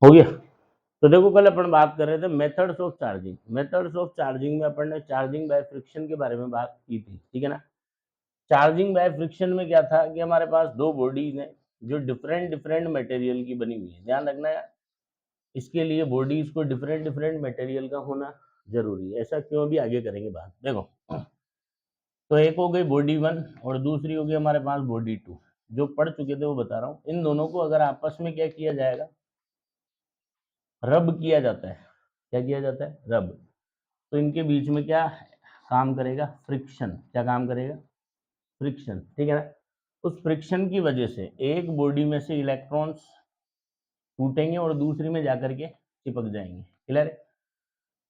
हो गया। तो देखो कल अपन बात कर रहे थे methods of charging. Methods of charging में अपन ने चार्जिंग बाय फ्रिक्शन के बारे में बात की थी, ठीक है ना। चार्जिंग बाय फ्रिक्शन में क्या था कि हमारे पास दो बॉडीज हैं जो डिफरेंट डिफरेंट मटेरियल की बनी हुई है। ध्यान रखना है, इसके लिए बॉडीज को डिफरेंट डिफरेंट मटेरियल का होना जरूरी है। ऐसा क्यों, भी आगे करेंगे बात। देखो, तो एक हो गई बॉडी वन और दूसरी हो गई हमारे पास बॉडी टू। जो पढ़ चुके थे वो बता रहा हूँ। इन दोनों को अगर आपस में क्या किया जाएगा, रब किया जाता है। क्या किया जाता है? रब। तो इनके बीच में क्या काम करेगा? फ्रिक्शन। क्या काम करेगा? फ्रिक्शन, ठीक है ना। उस फ्रिक्शन की वजह से एक बॉडी में से इलेक्ट्रॉन्स टूटेंगे और दूसरी में जाकर के चिपक जाएंगे। क्लियर है?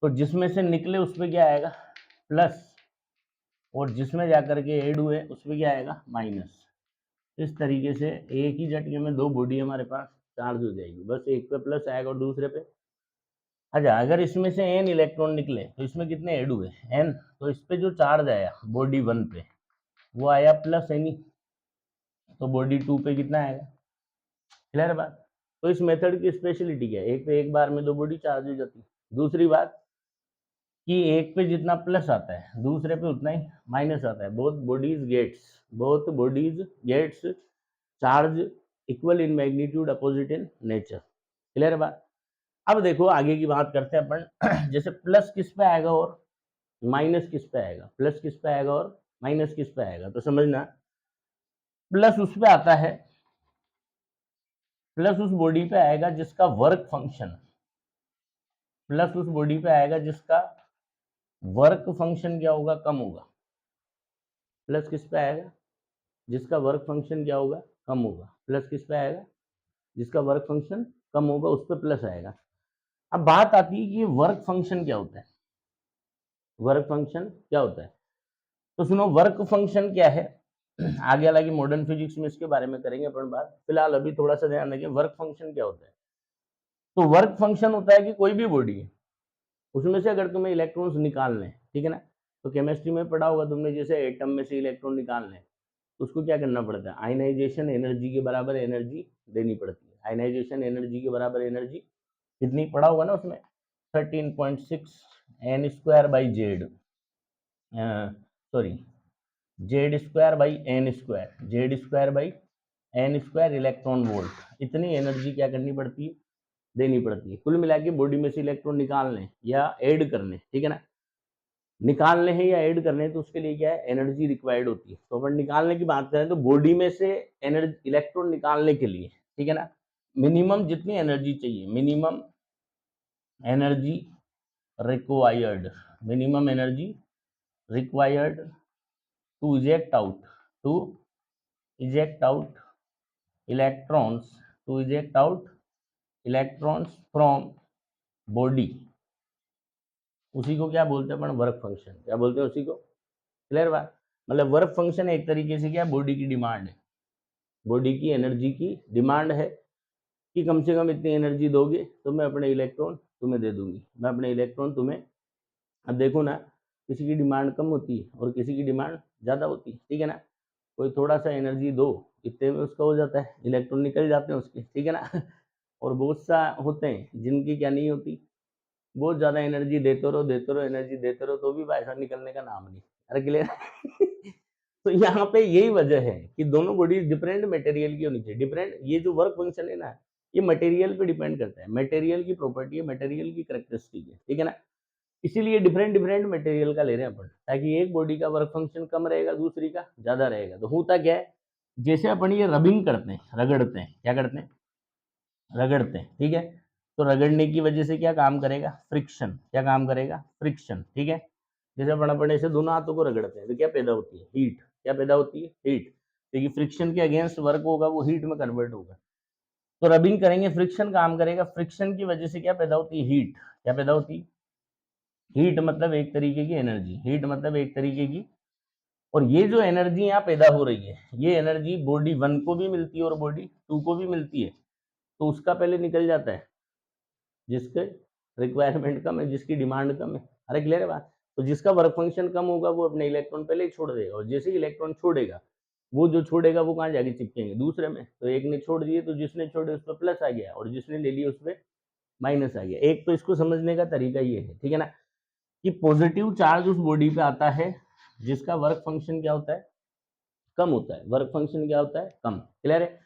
तो जिसमें से निकले उसमें क्या आएगा? प्लस, और जिसमें जाकर के ऐड हुए उसमें क्या आएगा? माइनस। इस तरीके से एक ही झटके में दो बॉडी हमारे पास चार्ज हो जाएगी। बस एक पे प्लस आएगा और दूसरे पे। अच्छा, अगर इसमें से एन इलेक्ट्रॉन निकले तो इसमें कितने ऐड हुए? एन। तो इस पे जो चार्ज आया बॉडी वन पे वो आया प्लस एन ही। तो बॉडी टू पे कितना आएगा? क्लियर है बात? तो इस मेथड की स्पेशलिटी क्या है? एक पे एक बार में दो बॉडी चार्ज हो जाती है। दूसरी बात कि एक पे जितना प्लस आता है दूसरे पे उतना ही माइनस आता है। Both bodies gets charge equal in magnitude opposite in nature. Clear है बात? अब देखो आगे की बात करते हैं अपन। जैसे प्लस किस पे आएगा और माइनस किस पे आएगा? प्लस किस पे आएगा और माइनस किस पे आएगा? तो समझना, प्लस उस पे आता है, प्लस उस बॉडी पे आएगा जिसका वर्क फंक्शन, प्लस उस बॉडी पे आएगा जिसका वर्क फंक्शन क्या होगा? कम होगा। प्लस किस पे आएगा? जिसका वर्क फंक्शन क्या होगा? कम होगा। प्लस किस पे आएगा? जिसका वर्क फंक्शन कम होगा उस पर प्लस आएगा। अब बात आती है कि वर्क फंक्शन क्या होता है। वर्क फंक्शन क्या होता है? तो सुनो, वर्क फंक्शन क्या है आगे हालांकि मॉडर्न फिजिक्स में इसके बारे में करेंगे अपन बात। फिलहाल अभी थोड़ा सा ध्यान रखें, वर्क फंक्शन क्या होता है। तो वर्क फंक्शन होता है कि कोई भी बॉडी है उसमें से अगर तुम्हें इलेक्ट्रॉन्स निकालने, ठीक है ना। तो केमिस्ट्री में पढ़ा होगा तुमने, जैसे एटम में से इलेक्ट्रॉन निकालने, तो उसको क्या करना पड़ता है? आयनाइजेशन एनर्जी के बराबर एनर्जी देनी पड़ती है। आयनाइजेशन एनर्जी के बराबर एनर्जी कितनी, पढ़ा होगा ना उसमें? 13.6 N square by Z, sorry, Z square by N square, Z square by N square electron volt. इतनी एनर्जी क्या करनी पड़ती है? देनी पड़ती है। कुल मिला के बॉडी में से इलेक्ट्रॉन निकालने या ऐड करने, ठीक है ना, निकालने हैं या ऐड करने हैं तो उसके लिए क्या है? एनर्जी रिक्वायर्ड होती है। तो अपन निकालने की बात करें तो बॉडी में से एनर्जी इलेक्ट्रॉन निकालने के लिए, ठीक है ना, मिनिमम जितनी एनर्जी चाहिए, minimum energy required, minimum energy required to eject out, to eject out electrons, to eject out electrons from body, उसी को क्या बोलते हैं अपन? Work function. क्या बोलते हैं उसी को? क्लियर बात? मतलब वर्क फंक्शन एक तरीके से क्या, बॉडी की डिमांड है, बॉडी की एनर्जी की डिमांड है कि कम से कम इतनी एनर्जी दोगे तो मैं अपने इलेक्ट्रॉन तुम्हें दे दूंगी, मैं अपने इलेक्ट्रॉन तुम्हें। अब देखो ना, किसी की डिमांड कम होती है और किसी की डिमांड ज़्यादा होती है, ठीक है ना। कोई थोड़ा सा एनर्जी दो, इतने में उसका हो जाता है, इलेक्ट्रॉन निकल जाते हैं उसके, ठीक है ना। और बहुत सा होते हैं जिनकी क्या नहीं होती, बहुत ज़्यादा एनर्जी देते रहो देते रहो, एनर्जी देते रहो तो भी पैसा निकलने का नाम नहीं। अरे क्लियर? तो यहाँ पे यही वजह है कि दोनों बॉडीज डिफरेंट मटेरियल की होनी चाहिए। डिफरेंट, ये जो वर्क फंक्शन है ना, ये मटेरियल पे डिपेंड करता है, मटेरियल की प्रॉपर्टी है, मटेरियल की करेक्टरिस्टिक है, ठीक है ना। इसीलिए डिफरेंट डिफरेंट मटेरियल का ले रहे हैं अपन, ताकि एक बॉडी का वर्क फंक्शन कम रहेगा दूसरी का ज्यादा रहेगा। तो होता क्या है, जैसे अपन ये रबिंग करते हैं, रगड़ते हैं, क्या करते हैं? रगड़ते हैं, ठीक है। तो रगड़ने की वजह से क्या काम करेगा? फ्रिक्शन। क्या काम करेगा? फ्रिक्शन, ठीक है। जैसे अपन ऐसे दोनों हाथों को रगड़ते हैं तो क्या पैदा होती है? हीट। क्या पैदा होती है? हीट। क्योंकि फ्रिक्शन के अगेंस्ट वर्क होगा वो हीट में कन्वर्ट होगा। तो रबिंग करेंगे, फ्रिक्शन काम करेगा, फ्रिक्शन की वजह से क्या पैदा होती है? हीट। क्या पैदा होती है? हीट मतलब एक तरीके की एनर्जी, हीट मतलब एक तरीके की। और ये जो एनर्जी यहाँ पैदा हो रही है, ये एनर्जी बॉडी वन को भी मिलती है और बॉडी टू को भी मिलती है। तो उसका पहले निकल जाता है जिसके रिक्वायरमेंट कम है, जिसकी डिमांड कम है। अरे क्लियर है बात? तो जिसका वर्क फंक्शन कम होगा वो अपने इलेक्ट्रॉन पहले ही छोड़ देगा, और जैसे ही इलेक्ट्रॉन छोड़ेगा वो जो छोड़ेगा वो कहाँ जाके चिपकेंगे? दूसरे में। तो एक ने छोड़ दिए तो जिसने छोड़े उस पर प्लस आ गया, और जिसने ले लिया उस पर माइनस आ गया। एक तो इसको समझने का तरीका ये है, ठीक है ना, कि पॉजिटिव चार्ज उस बॉडी पे आता है जिसका वर्क फंक्शन क्या होता है, कम होता है। वर्क फंक्शन क्या होता है, कम। क्लियर है।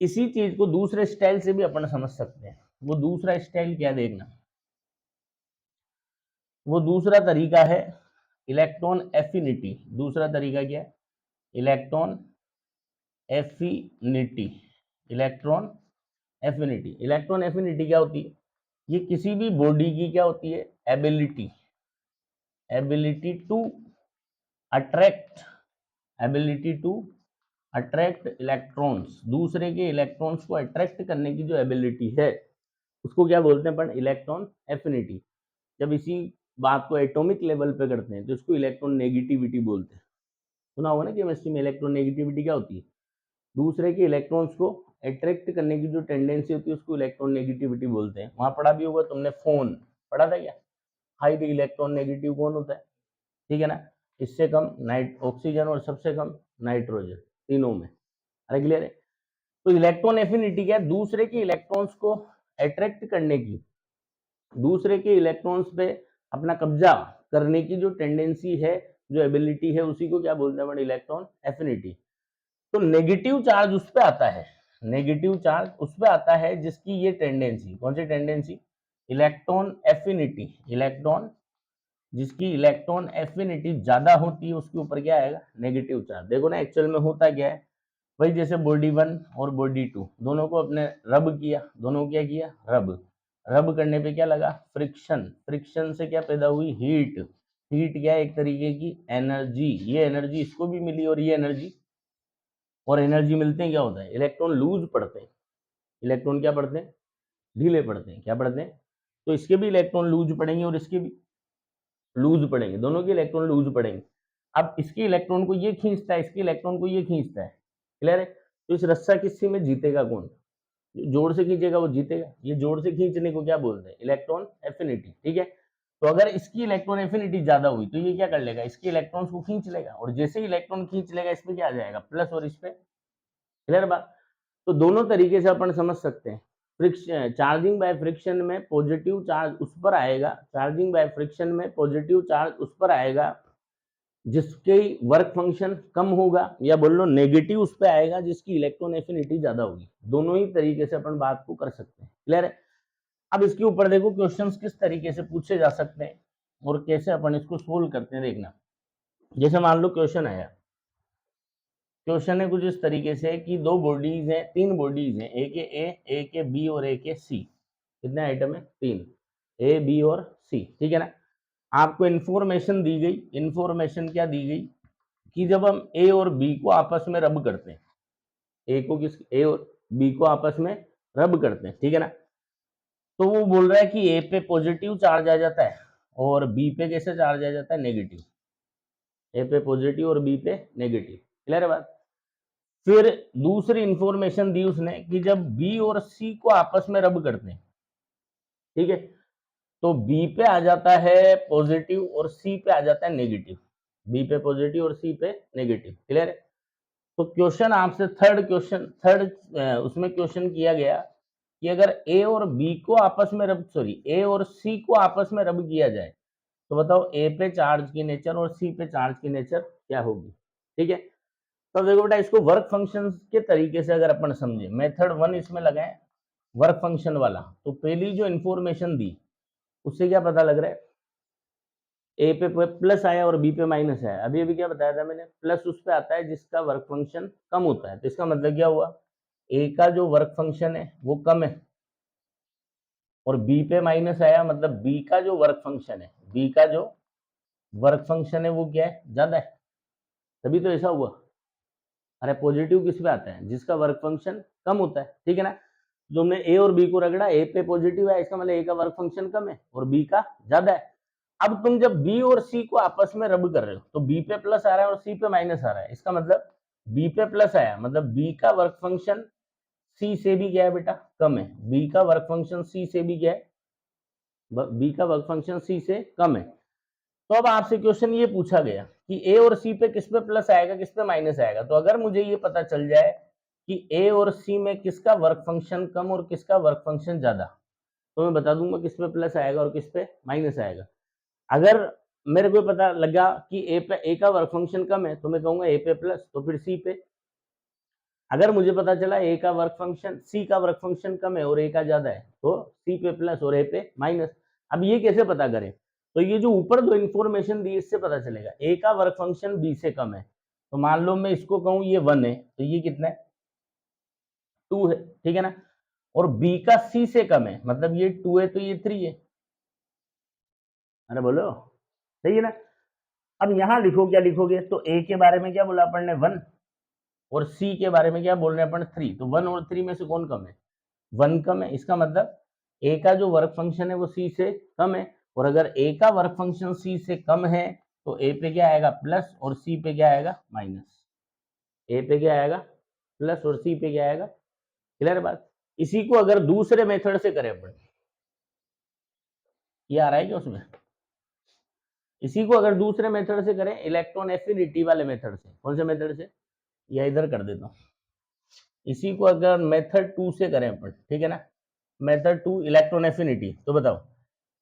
इसी चीज को दूसरे स्टाइल से भी अपन समझ सकते हैं। वो दूसरा स्टाइल क्या, देखना, वो दूसरा तरीका है इलेक्ट्रॉन एफिनिटी। दूसरा तरीका क्या है, electron affinity. Electron affinity, electron affinity क्या होती है, ये किसी भी बॉडी की क्या होती है, ability, ability to attract, ability to attract electrons. दूसरे के इलेक्ट्रॉन्स को अट्रैक्ट करने की जो एबिलिटी है उसको क्या बोलते हैं अपन, इलेक्ट्रॉन एफिनिटी। जब इसी बात को एटॉमिक लेवल पे करते हैं तो इसको इलेक्ट्रॉन नेगेटिविटी बोलते हैं। सुना होगा ना केमिस्ट्री में, इलेक्ट्रॉन नेगेटिविटी क्या होती है, दूसरे के इलेक्ट्रॉन्स को अट्रैक्ट करने की जो टेंडेंसी होती है उसको इलेक्ट्रॉन नेगेटिविटी बोलते हैं। वहां पढ़ा भी होगा तुमने, फोन पढ़ा था क्या, हाई इलेक्ट्रॉन नेगेटिव कौन होता है, ठीक है ना, इससे कम नाइट ऑक्सीजन और सबसे कम नाइट्रोजन, तीनों में। अरे क्लियर है। तो इलेक्ट्रॉन एफिनिटी क्या है, दूसरे के इलेक्ट्रॉन्स को अट्रैक्ट करने की, दूसरे के इलेक्ट्रॉन्स पे अपना कब्जा करने की जो टेंडेंसी है, जो एबिलिटी है, उसी को क्या बोलते हैं, इलेक्ट्रॉन एफिनिटी। तो नेगेटिव चार्ज उस पे आता है, नेगेटिव चार्ज उस पे आता है जिसकी ये टेंडेंसी, कौन सी टेंडेंसी, इलेक्ट्रॉन एफिनिटी। इलेक्ट्रॉन, जिसकी इलेक्ट्रॉन एफिनिटी ज्यादा होती है उसके ऊपर क्या आएगा, नेगेटिव चार्ज। देखो ना एक्चुअल में होता क्या है भाई, जैसे बॉडी 1 और बॉडी 2 दोनों को अपने रब किया, दोनों को क्या किया, रब। रब करने पे क्या लगा, फ्रिक्शन। फ्रिक्शन से क्या पैदा हुई, हीट। हीट क्या है, एक तरीके की एनर्जी। ये एनर्जी इसको भी मिली और ये एनर्जी, और एनर्जी मिलते हैं क्या होता है, इलेक्ट्रॉन लूज पड़ते हैं। इलेक्ट्रॉन क्या पड़ते हैं, ढीले पड़ते हैं। क्या पड़ते हैं, तो इसके भी इलेक्ट्रॉन लूज पड़ेंगे और इसके भी लूज पड़ेंगे, दोनों के इलेक्ट्रॉन लूज पड़ेंगे। अब इसके इलेक्ट्रॉन को ये खींचता है, इसके इलेक्ट्रॉन को ये खींचता है। क्लियर है। तो इस रस्सा किस्से में जीतेगा कौन, जोर से खींचेगा वो जीतेगा। ये जोर से खींचने को क्या बोलते हैं, इलेक्ट्रॉन एफिनिटी, ठीक है। तो अगर इसकी इलेक्ट्रॉन एफिनिटी ज्यादा हुई तो ये क्या कर लेगा, इसके इलेक्ट्रॉन्स को खींच लेगा, और जैसे ही इलेक्ट्रॉन खींच लेगा इस पे क्या आ जाएगा, प्लस, और इस पे। क्लियर बात। तो दोनों तरीके से अपन समझ सकते हैं। फ्रिक्शन, चार्जिंग बाय फ्रिक्शन में पॉजिटिव चार्ज उस पर आएगा, चार्जिंग बाय फ्रिक्शन में पॉजिटिव चार्ज उस पर आएगा जिसके वर्क फंक्शन कम होगा, या बोल लो नेगेटिव उस पर आएगा जिसकी इलेक्ट्रॉन एफिनिटी ज्यादा होगी। दोनों ही तरीके से अपन बात को कर सकते हैं। क्लियर है। अब इसके ऊपर देखो क्वेश्चंस किस तरीके से पूछे जा सकते हैं और कैसे अपन इसको सोल्व करते हैं, देखना। जैसे मान लो क्वेश्चन आया, क्वेश्चन है कुछ इस तरीके से कि दो बॉडीज हैं, तीन बॉडीज हैं, एक है ए, एक है बी और एक है सी। कितने आइटम है, तीन, ए बी और सी, ठीक है ना। आपको इंफॉर्मेशन दी गई, इंफॉर्मेशन क्या दी गई, कि जब हम ए और बी को आपस में रब करते हैं, ए और बी को आपस में रब करते हैं, ठीक है ना, तो वो बोल रहा है कि ए पे पॉजिटिव चार्ज आ जाता है और बी पे कैसे चार्ज आ जाता है, नेगेटिव। ए पे पॉजिटिव और बी पे नेगेटिव। क्लियर है बात। फिर दूसरी इंफॉर्मेशन दी उसने कि जब बी और सी को आपस में रब करते हैं, ठीक है, तो बी पे आ जाता है पॉजिटिव और सी पे आ जाता है नेगेटिव। बी पे पॉजिटिव और सी पे नेगेटिव। क्लियर है। तो क्वेश्चन आपसे थर्ड उसमें क्वेश्चन किया गया कि अगर ए और बी को आपस में रब, सॉरी, ए और सी को आपस में रब किया जाए तो बताओ ए पे चार्ज की नेचर और सी पे चार्ज की नेचर क्या होगी, ठीक है। तो देखो बेटा, इसको वर्क फंक्शन के तरीके से अगर अपन समझे, मेथड 1 इसमें लगाए वर्क फंक्शन वाला, तो पहली जो इंफॉर्मेशन दी उससे क्या पता लग रहा है, ए पे प्लस आया और बी पे माइनस आया। अभी अभी क्या बताया था मैंने, प्लस उस पे आता है जिसका वर्क फंक्शन कम होता है। तो इसका मतलब क्या हुआ, ए का जो वर्क फंक्शन है वो कम है, और बी पे माइनस आया मतलब बी का जो वर्क फंक्शन है, बी का जो वर्क फंक्शन है वो क्या है, ज्यादा है। तभी तो ऐसा हुआ। अरे पॉजिटिव किस पे आता है, जिसका वर्क फंक्शन कम होता है, ठीक है ना। जो हमने ए और बी को रगड़ा, ए पे पॉजिटिव है, इसका मतलब ए का वर्क फंक्शन कम है और बी का ज्यादा है। अब तुम जब बी और सी को आपस में रब कर रहे हो तो बी पे प्लस आ रहा है और सी पे माइनस आ रहा है। इसका मतलब बी पे प्लस आया मतलब बी का वर्क फंक्शन सी से भी क्या है बेटा, कम है। बी का वर्क फंक्शन सी से भी क्या है, बी का वर्क फंक्शन सी से कम है। तो अब आपसे क्वेश्चन ये पूछा गया कि ए और सी पे किस पे प्लस आएगा, किस पे माइनस आएगा। तो अगर मुझे ये पता चल जाए कि ए और सी में किसका वर्क फंक्शन कम और किसका वर्क फंक्शन ज्यादा, तो मैं बता दूंगा किस पे प्लस आएगा और किस पे माइनस आएगा। अगर मेरे को पता लगा कि ए का वर्क फंक्शन कम है तो मैं कहूंगा ए पे प्लस, तो फिर सी पे। अगर मुझे पता चला ए का वर्क फंक्शन सी का वर्क फंक्शन कम है और ए का ज्यादा है तो सी पे प्लस और ए पे माइनस। अब ये कैसे पता करें? तो ये जो ऊपर दो इन्फॉर्मेशन दी इससे पता चलेगा। ए का वर्क फंक्शन बी से कम है, तो मान लो मैं इसको कहूँ ये 1 है, तो ये कितना है? 2 है, ठीक है ना। और बी का सी से कम है, मतलब ये 2 है तो ये 3 है। अरे बोलो, सही है ना। अब यहां लिखो, क्या लिखोगे? तो ए के बारे में क्या बोला अपन ने? 1। और सी के बारे में क्या बोल रहे हैं अपन? 3। तो 1 और 3 में से कौन कम है? 1 कम है। इसका मतलब ए का जो वर्क फंक्शन है वो सी से कम है। और अगर ए का वर्क फंक्शन सी से कम है तो ए पे क्या आएगा? प्लस, और सी पे क्या आएगा? माइनस। ए पे क्या आएगा? प्लस, और सी पे क्या आएगा? क्लियर बात। इसी को अगर दूसरे मेथड से करें अपन, ये आ रहा है क्या उसमें? इसी को अगर दूसरे मेथड से करें, इलेक्ट्रॉन एफिनिटी वाले मेथड से। कौन से मेथड से? या इधर कर देता हूं। इसी को अगर मेथड 2 से करें अपन, ठीक है ना, मेथड 2 इलेक्ट्रॉन एफिनिटी, तो बताओ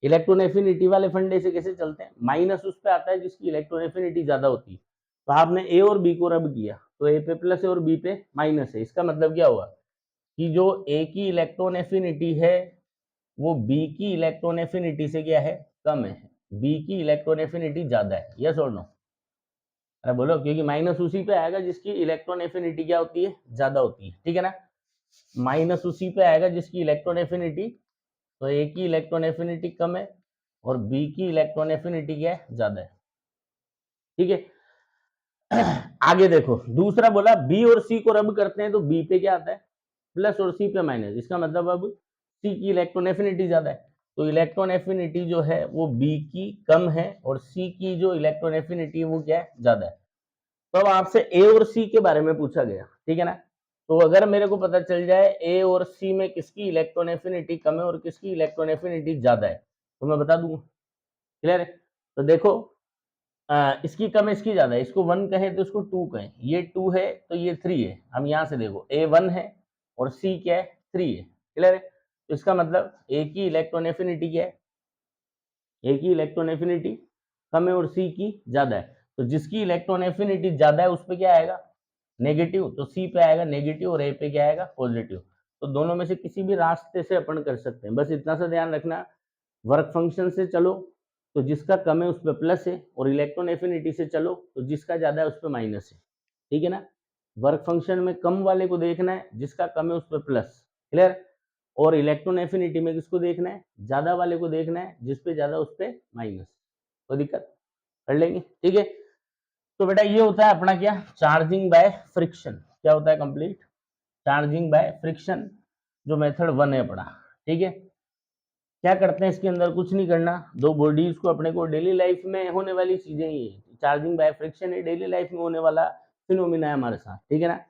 इलेक्ट्रॉन एफिनिटी वाले फंडे से कैसे चलते हैं? माइनस उस पे आता है जिसकी इलेक्ट्रॉन एफिनिटी ज्यादा होती है। तो आपने ए और बी को रब किया तो ए पे प्लस है और बी पे माइनस है। इसका मतलब क्या हुआ कि जो ए की इलेक्ट्रॉन एफिनिटी है वो बी की इलेक्ट्रॉन एफिनिटी से क्या है? कम है। बी की इलेक्ट्रॉन एफिनिटी ज्यादा है। यस और नो? अरे बोलो, क्योंकि माइनस उसी पे आएगा जिसकी इलेक्ट्रॉन एफिनिटी क्या होती है? ज्यादा होती है, ठीक है ना। माइनस उसी पे आएगा जिसकी इलेक्ट्रॉन एफिनिटी, तो ए की इलेक्ट्रॉन एफिनिटी कम है और बी की इलेक्ट्रॉन एफिनिटी क्या है? ज्यादा है, ठीक है। आगे देखो, दूसरा बोला बी और सी को रब करते हैं तो बी पे क्या आता है? प्लस, और सी पे माइनस। इसका मतलब अब सी की इलेक्ट्रॉन एफिनिटी ज्यादा है, तो इलेक्ट्रॉन एफिनिटी जो है वो बी की कम है और सी की जो इलेक्ट्रॉन एफिनिटी है वो क्या है? ज्यादा है। तो अब आपसे ए और सी के बारे में पूछा गया, ठीक है ना। तो अगर मेरे को पता चल जाए ए और सी में किसकी इलेक्ट्रॉन एफिनिटी कम है और किसकी इलेक्ट्रॉन एफिनिटी ज्यादा है, तो मैं बता दूंगा। क्लियर है? तो देखो, इसकी कम है इसकी ज्यादा है, इसको 1 कहें तो इसको 2 कहें। ये 2 है तो ये 3 है। हम यहां से देखो, ए 1 है और सी क्या है? 3 है। क्लियर है? तो इसका मतलब ए की इलेक्ट्रॉन एफिनिटी क्या है? ए की इलेक्ट्रॉन एफिनिटी कम है और सी की ज्यादा है। तो जिसकी इलेक्ट्रॉन एफिनिटी ज्यादा है उस पे क्या आएगा? नेगेटिव। तो सी पे आएगा नेगेटिव और ए पे क्या आएगा? पॉजिटिव। तो दोनों में से किसी भी रास्ते से अपन कर सकते हैं। बस इतना सा ध्यान रखना, वर्क फंक्शन से चलो तो जिसका कम है उस पर प्लस है, और इलेक्ट्रॉन एफिनिटी से चलो तो जिसका ज्यादा है उस पर माइनस है, ठीक है ना। वर्क फंक्शन में कम वाले को देखना है, जिसका कम है उस पर प्लस। क्लियर? और इलेक्ट्रॉन एफिनिटी में किसको देखना है? ज्यादा वाले को देखना है, जिस पे ज्यादा उस पे माइनस। कोई दिक्कत? कर लेंगे, ठीक है। तो बेटा ये होता है अपना क्या? Charging by friction. क्या होता है? कंप्लीट चार्जिंग बाय फ्रिक्शन, जो मेथड 1 है अपना, ठीक है। क्या करते हैं इसके अंदर? कुछ नहीं करना, दो बॉडीज को अपने को डेली लाइफ में होने वाली चीजें ही है। चार्जिंग बाय फ्रिक्शन है डेली लाइफ में होने वाला फिनोमिना है हमारे साथ, ठीक है ना।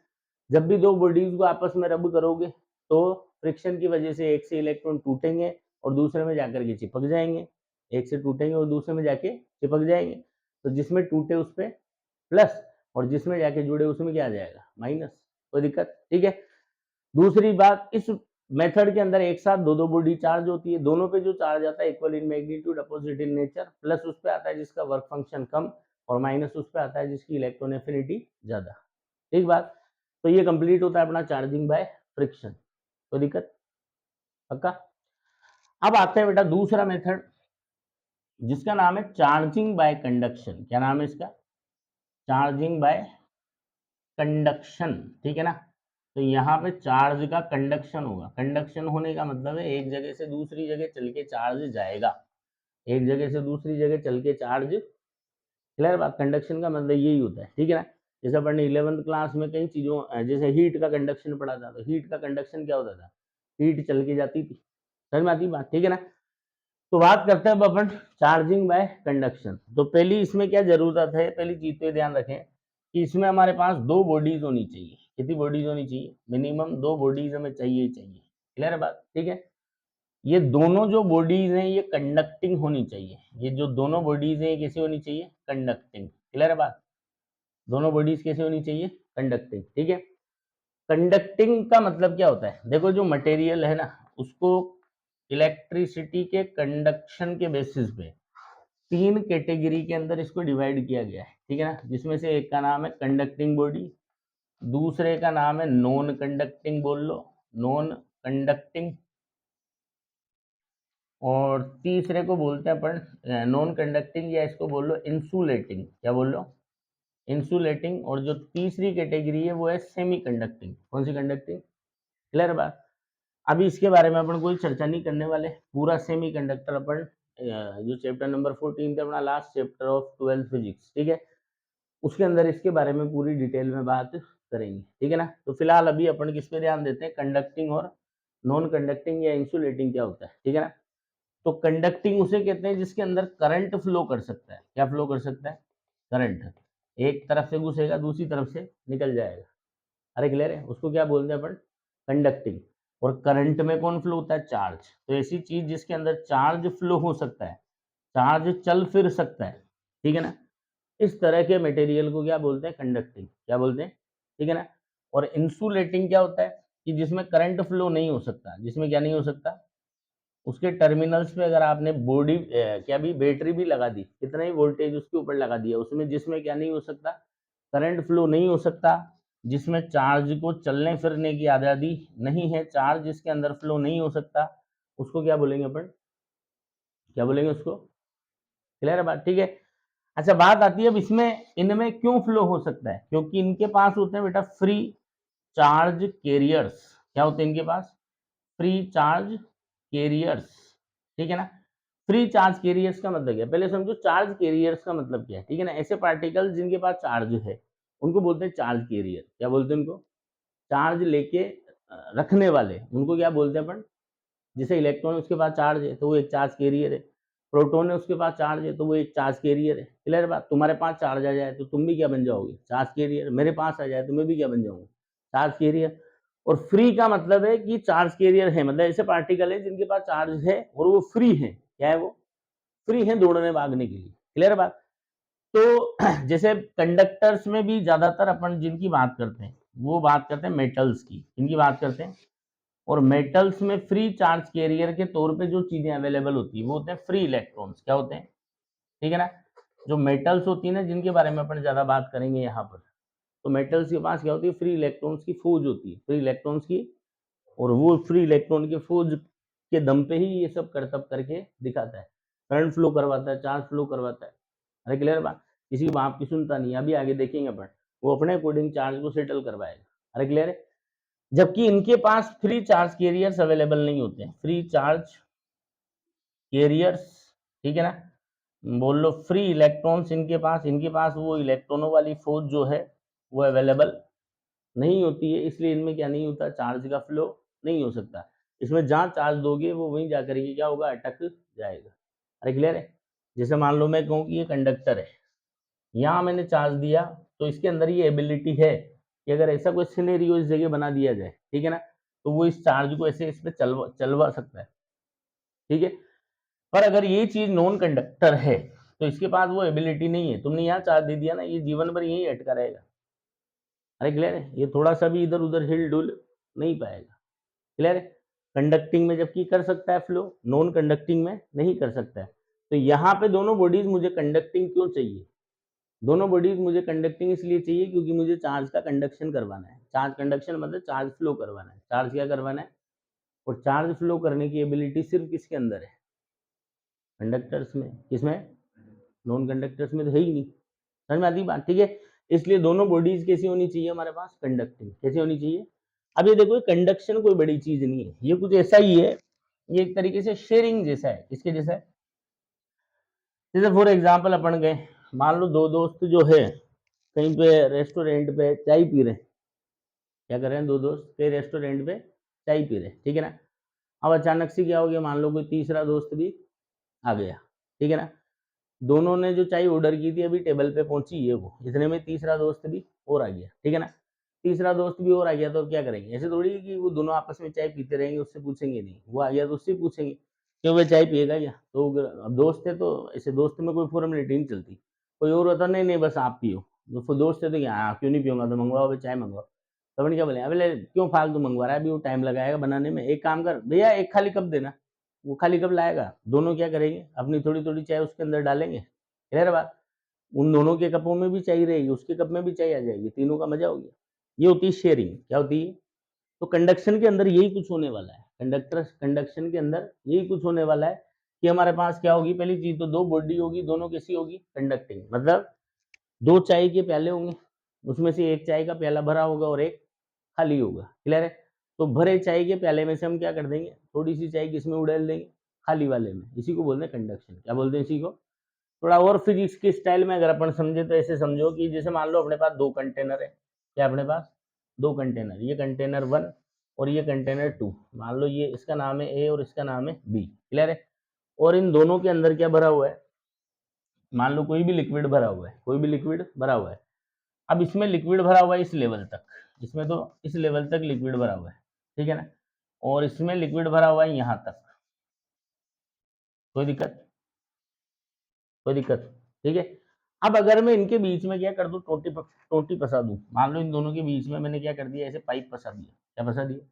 जब भी दो बॉडीज को आपस में रब करोगे तो फ्रिक्शन की वजह से एक से इलेक्ट्रॉन टूटेंगे और दूसरे में जाकर के चिपक जाएंगे। एक से टूटेंगे और दूसरे में जाके चिपक जाएंगे। तो जिसमें टूटे उस पर प्लस, और जिसमें जाके जुड़े उसमें क्या आ जाएगा? माइनस। कोई दिक्कत? ठीक है। दूसरी बात, इस मेथड के अंदर एक साथ दो दो बॉडी चार्ज होती है। दोनों पे जो चार्ज आता है equal in magnitude, opposite in nature. Plus उस पे आता है जिसका वर्क फंक्शन कम, और माइनस उस पे आता है जिसकी इलेक्ट्रॉन एफिनिटी ज्यादा। ठीक बात। तो ये कंप्लीट होता है अपना चार्जिंग बाय फ्रिक्शन। कोई दिक्कत? पक्का? अब आते हैं बेटा दूसरा मेथड, जिसका नाम है चार्जिंग बाय कंडक्शन। क्या नाम है इसका? चार्जिंग बाय कंडक्शन, ठीक है ना। तो यहाँ पे चार्ज का कंडक्शन होगा। कंडक्शन होने का मतलब है एक जगह से दूसरी जगह चल के चार्ज जाएगा। एक जगह से दूसरी जगह चल के चार्ज। क्लियर बात? कंडक्शन का मतलब यही होता है, ठीक है ना। जैसे अपन ने 11th क्लास में कई चीजों, जैसे हीट का कंडक्शन पढ़ा था, तो हीट का कंडक्शन क्या होता था? हीट चल के जाती थी। समझ में आती बात? ठीक है ना। तो बात करते हैं अब अपन चार्जिंग बाय कंडक्शन। तो पहली इसमें क्या जरूरत है? पहली चीज तो ध्यान रखें कि इसमें हमारे पास दो बॉडीज होनी चाहिए। कितनी बॉडीज होनी चाहिए? मिनिमम दो बॉडीज हमें चाहिए ही चाहिए। क्लियर है बात? ठीक है। ये दोनों जो बॉडीज हैं ये कंडक्टिंग होनी चाहिए। ये जो दोनों बॉडीज हैं ये कैसी होनी चाहिए? कंडक्टिंग। क्लियर है बात? दोनों बॉडीज कैसे होनी चाहिए? कंडक्टिंग, ठीक है। कंडक्टिंग का मतलब क्या होता है? देखो जो मटेरियल है ना, उसको इलेक्ट्रिसिटी के कंडक्शन के बेसिस पे 3 कैटेगरी के अंदर इसको डिवाइड किया गया है, ठीक है ना, जिसमें से एक का नाम है कंडक्टिंग बॉडी, दूसरे का नाम है नॉन कंडक्टिंग, बोल लो नॉन कंडक्टिंग, और तीसरे को बोलते हैं अपन नॉन कंडक्टिंग, या इसको बोल लो इंसुलेटिंग, क्या बोल लो, इंसुलेटिंग। और जो तीसरी कैटेगरी है वो है सेमी कंडक्टिंग। कौन सी कंडक्टिंग? क्लियर बात। अभी इसके बारे में अपन कोई चर्चा नहीं करने वाले, पूरा सेमी कंडक्टर अपन जो चैप्टर नंबर 14 थे अपना last chapter of 12th physics, ठीक है, उसके अंदर इसके बारे में पूरी डिटेल में बात करेंगे, ठीक है ना। तो फिलहाल अभी अपन किस पे ध्यान देते हैं, कंडक्टिंग और नॉन कंडक्टिंग या इंसुलेटिंग क्या होता है, ठीक है ना। तो कंडक्टिंग उसे कहते हैं जिसके अंदर करंट फ्लो कर सकता है। क्या फ्लो कर सकता है? करंट। एक तरफ से घुसेगा, दूसरी तरफ से निकल जाएगा। अरे क्लियर है? उसको क्या बोलते हैं अपन? कंडक्टिंग। और करंट में कौन फ्लो होता है? चार्ज। तो ऐसी चीज जिसके अंदर चार्ज फ्लो हो सकता है, चार्ज चल फिर सकता है, ठीक है ना, इस तरह के मटेरियल को क्या बोलते हैं? कंडक्टिंग। क्या बोलते हैं? ठीक है ना। और इंसुलेटिंग क्या होता है? कि जिसमें करंट फ्लो नहीं हो सकता। जिसमें क्या नहीं हो सकता? उसके टर्मिनल्स पे अगर आपने बॉडी क्या भी बैटरी भी लगा दी, कितना ही वोल्टेज उसके ऊपर लगा दिया, उसमें जिसमें क्या नहीं हो सकता? करंट फ्लो नहीं हो सकता, जिसमें चार्ज को चलने फिरने की आज़ादी नहीं है, चार्ज जिसके अंदर फ्लो नहीं हो सकता, उसको क्या बोलेंगे अपन? क्या बोलेंगे उसको? क्लियर है बात? ठीक है। अच्छा, बात आती है अब इसमें इनमें क्यों फ्लो हो सकता है? क्योंकि इनके पास होते हैं बेटा फ्री चार्ज कैरियर्स। क्या होते हैं इनके पास? फ्री चार्ज कैरियर्स, ठीक है ना। फ्री चार्ज कैरियर्स का मतलब क्या है? पहले समझो चार्ज कैरियर्स का मतलब क्या है, ठीक है ना। ऐसे पार्टिकल जिनके पास चार्ज है उनको बोलते हैं चार्ज कैरियर। क्या बोलते हैं उनको? चार्ज लेके रखने वाले, उनको क्या बोलते हैं अपन? जैसे इलेक्ट्रॉन उसके पास चार्ज है तो वो एक चार्ज कैरियर है, प्रोटॉन है उसके पास चार्ज है तो वो एक चार्ज कैरियर है। क्लियर बात? तुम्हारे पास चार्ज आ जाए तो तुम भी क्या बन जाओगे? Charge carrier. मेरे पास आ जाए तो मैं भी क्या बन जाऊंगा? Charge carrier. और फ्री का मतलब है कि चार्ज कैरियर है, मतलब ऐसे पार्टिकल है जिनके पास चार्ज है और वो फ्री है। क्या है वो? फ्री है दौड़ने भागने के लिए। क्लियर बात? तो जैसे कंडक्टर्स में भी ज्यादातर अपन जिनकी बात करते हैं वो बात करते हैं मेटल्स की। इनकी बात करते हैं। और मेटल्स में फ्री चार्ज कैरियर के तौर पे जो चीजें अवेलेबल होती है वो होते हैं फ्री इलेक्ट्रॉन्स। क्या होते हैं? ठीक है ना। जो मेटल्स होती है ना, जिनके बारे में अपन ज्यादा बात करेंगे यहाँ पर, तो मेटल्स के पास क्या होती है? फ्री इलेक्ट्रॉन्स की फौज होती है, फ्री इलेक्ट्रॉन्स की। और वो फ्री इलेक्ट्रॉन के फौज के दम पे ही ये सब करतब करके दिखाता है, करंट फ्लो करवाता है, चार्ज फ्लो करवाता है। अरे क्लियर बात? किसी की बात की सुनता नहीं। अभी आगे देखेंगे अपन, वो अपने अकॉर्डिंग चार्ज को सेटल करवाएगा। अरे क्लियर है? जबकि इनके पास फ्री चार्ज कैरियर्स अवेलेबल नहीं होते हैं, फ्री चार्ज कैरियर्स, ठीक है ना। बोल लो फ्री इलेक्ट्रॉन्स इनके पास वो इलेक्ट्रॉनों वाली फौज जो है वो अवेलेबल नहीं होती है, इसलिए इनमें क्या नहीं होता? चार्ज का फ्लो नहीं हो सकता। इसमें जहां चार्ज दोगे वो वहीं जाकर के क्या होगा? अटक जाएगा। अरे क्लियर है? जैसे मान लो मैं कहूँ कि ये कंडक्टर है, यहाँ मैंने चार्ज दिया, तो इसके अंदर ये एबिलिटी है कि अगर ऐसा कोई सिनेरियो इस जगह बना दिया जाए, ठीक है ना, तो वो इस चार्ज को ऐसे इस पे चलवा सकता है, ठीक है। पर अगर ये चीज नॉन कंडक्टर है तो इसके पास वो एबिलिटी नहीं है। तुमने यहाँ चार्ज दे दिया ना, ये जीवन भर यही अटका रहेगा। अरे क्लियर है? ये थोड़ा सा भी इधर उधर हिल डुल नहीं पाएगा। क्लियर है? कंडक्टिंग में जबकि कर सकता है फ्लो, नॉन कंडक्टिंग में नहीं कर सकता है। तो यहाँ पे दोनों बॉडीज मुझे कंडक्टिंग क्यों चाहिए? दोनों बॉडीज मुझे कंडक्टिंग इसलिए चाहिए क्योंकि मुझे चार्ज का कंडक्शन करवाना है। चार्ज कंडक्शन मतलब चार्ज फ्लो करवाना है। चार्ज क्या करवाना है? और चार्ज फ्लो करने की एबिलिटी सिर्फ किसके अंदर है? कंडक्टर्स में। किसमें? नॉन कंडक्टर्स में तो है ही नहीं। समझ में आती बात? ठीक है। इसलिए दोनों बॉडीज कैसी होनी चाहिए हमारे पास? कंडक्टिंग। कैसी होनी चाहिए? अब ये देखो, कंडक्शन कोई बड़ी चीज नहीं है, ये कुछ ऐसा ही है, ये एक तरीके से शेयरिंग जैसा है। किसके जैसा है? जैसे फॉर एग्जाम्पल अपन गए, मान लो दो दोस्त जो है कहीं पे रेस्टोरेंट पे चाय पी रहे हैं। क्या कर रहे हैं? दो दोस्त कहीं रेस्टोरेंट पे चाय पी रहे हैं, ठीक है ना। अब अचानक से क्या हो गया? मान लो कोई तीसरा दोस्त भी आ गया, ठीक है ना। दोनों ने जो चाय ऑर्डर की थी अभी टेबल पे पहुंची है, वो इतने में तीसरा दोस्त भी और आ गया, ठीक है ना। तीसरा दोस्त भी और आ गया तो क्या करेंगे? ऐसे थोड़ी कि वो दोनों आपस में चाय पीते रहेंगे, उससे पूछेंगे नहीं। वो आ गया तो उससे पूछेंगे क्यों भाई चाय पिएगा क्या? तो अब दोस्त है तो ऐसे दोस्त में कोई फॉर्मेलिटी नहीं चलती। कोई और होता नहीं नहीं बस आप पियो। तो दोस्त है तो क्या, हाँ क्यों नहीं पियूंगा, तो मंगवाओ भाई चाय मंगवाओ। तो अपन क्या बोले? अबे क्यों फालतू मंगवा रहा है, अभी वो टाइम लगाएगा बनाने में, एक काम कर भैया एक खाली कप देना। वो खाली कब लाएगा? दोनों क्या करेंगे, अपनी थोड़ी थोड़ी चाय उसके अंदर डालेंगे, क्लियर बात। उन दोनों के कपों में भी चाय रहेगी, उसके कप में भी चाय आ जाएगी, तीनों का मजा हो गया। ये होती है शेयरिंग। क्या होती है? तो कंडक्शन के अंदर यही कुछ होने वाला है। कंडक्शन के अंदर यही कुछ होने वाला है कि हमारे पास क्या होगी, पहली चीज तो दो बॉडी होगी, दोनों कैसी होगी, कंडक्टिंग। मतलब दो चाय के प्याले होंगे, उसमें से एक चाय का प्याला भरा होगा और एक खाली होगा, क्लियर है। तो भरे चाय के प्याले में से हम क्या कर देंगे, थोड़ी सी चाय किसमें उड़ेल देंगे, खाली वाले में। इसी को बोलते हैं कंडक्शन। क्या बोलते हैं इसी को? थोड़ा और फिजिक्स के स्टाइल में अगर अपन समझे तो ऐसे समझो कि जैसे मान लो अपने पास दो कंटेनर है। क्या अपने पास? दो कंटेनर, ये कंटेनर 1 और ये कंटेनर 2। मान लो ये इसका नाम है ए और इसका नाम है बी, क्लियर है। और इन दोनों के अंदर क्या भरा हुआ है, मान लो कोई भी लिक्विड भरा हुआ है, कोई भी लिक्विड भरा हुआ है। अब इसमें लिक्विड भरा हुआ है इस लेवल तक, इसमें तो इस लेवल तक लिक्विड भरा हुआ है, ठीक है ना। और इसमें लिक्विड भरा हुआ है यहाँ तक, कोई दिक्कत? कोई दिक्कत? ठीक है। अब अगर मैं इनके बीच में क्या कर दूं, टोटी फंसा दूं, मान लो इन दोनों के बीच में मैंने क्या कर दिया, ऐसे पाइप फंसा दिया। क्या फंसा दिया?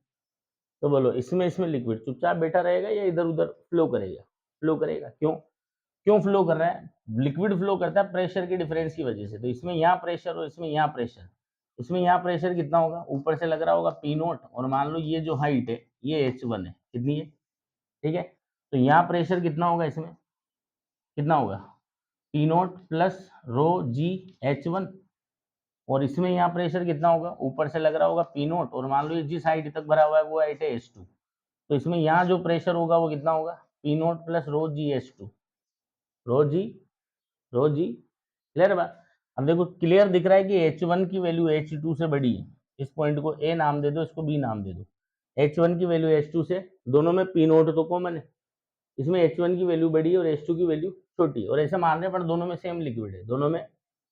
तो बोलो इसमें लिक्विड चुपचाप बैठा रहेगा या इधर उधर फ्लो करेगा? फ्लो करेगा। क्यों? क्यों फ्लो कर रहा है? लिक्विड फ्लो करता है प्रेशर के डिफरेंस की वजह से। तो इसमें यहाँ प्रेशर और इसमें यहाँ प्रेशर, इसमें यहाँ प्रेशर कितना होगा, ऊपर से लग रहा होगा पी नोट, और मान लो ये जो हाइट है ये H1 है, कितनी है, ठीक है। तो यहाँ प्रेशर कितना होगा, इसमें कितना होगा, पी नोट प्लस रो जी H1। और इसमें यहाँ प्रेशर कितना होगा, ऊपर से लग रहा होगा पी नोट, और मान लो ये जिस हाइट तक भरा हुआ है वो हाइट है H2। तो इसमें यहाँ जो प्रेशर होगा वो कितना होगा, पी नोट प्लस रो जी H2, रो जी, क्लियर बात। अब देखो क्लियर दिख रहा है कि H1 की वैल्यू H2 से बड़ी है। इस पॉइंट को A नाम दे दो, इसको B नाम दे दो। H1 की वैल्यू H2 से, दोनों में P नोट तो कॉमन है, इसमें H1 की वैल्यू बड़ी है और H2 की वैल्यू छोटी है, और ऐसे मान रहे हैं पर दोनों में सेम लिक्विड है, दोनों में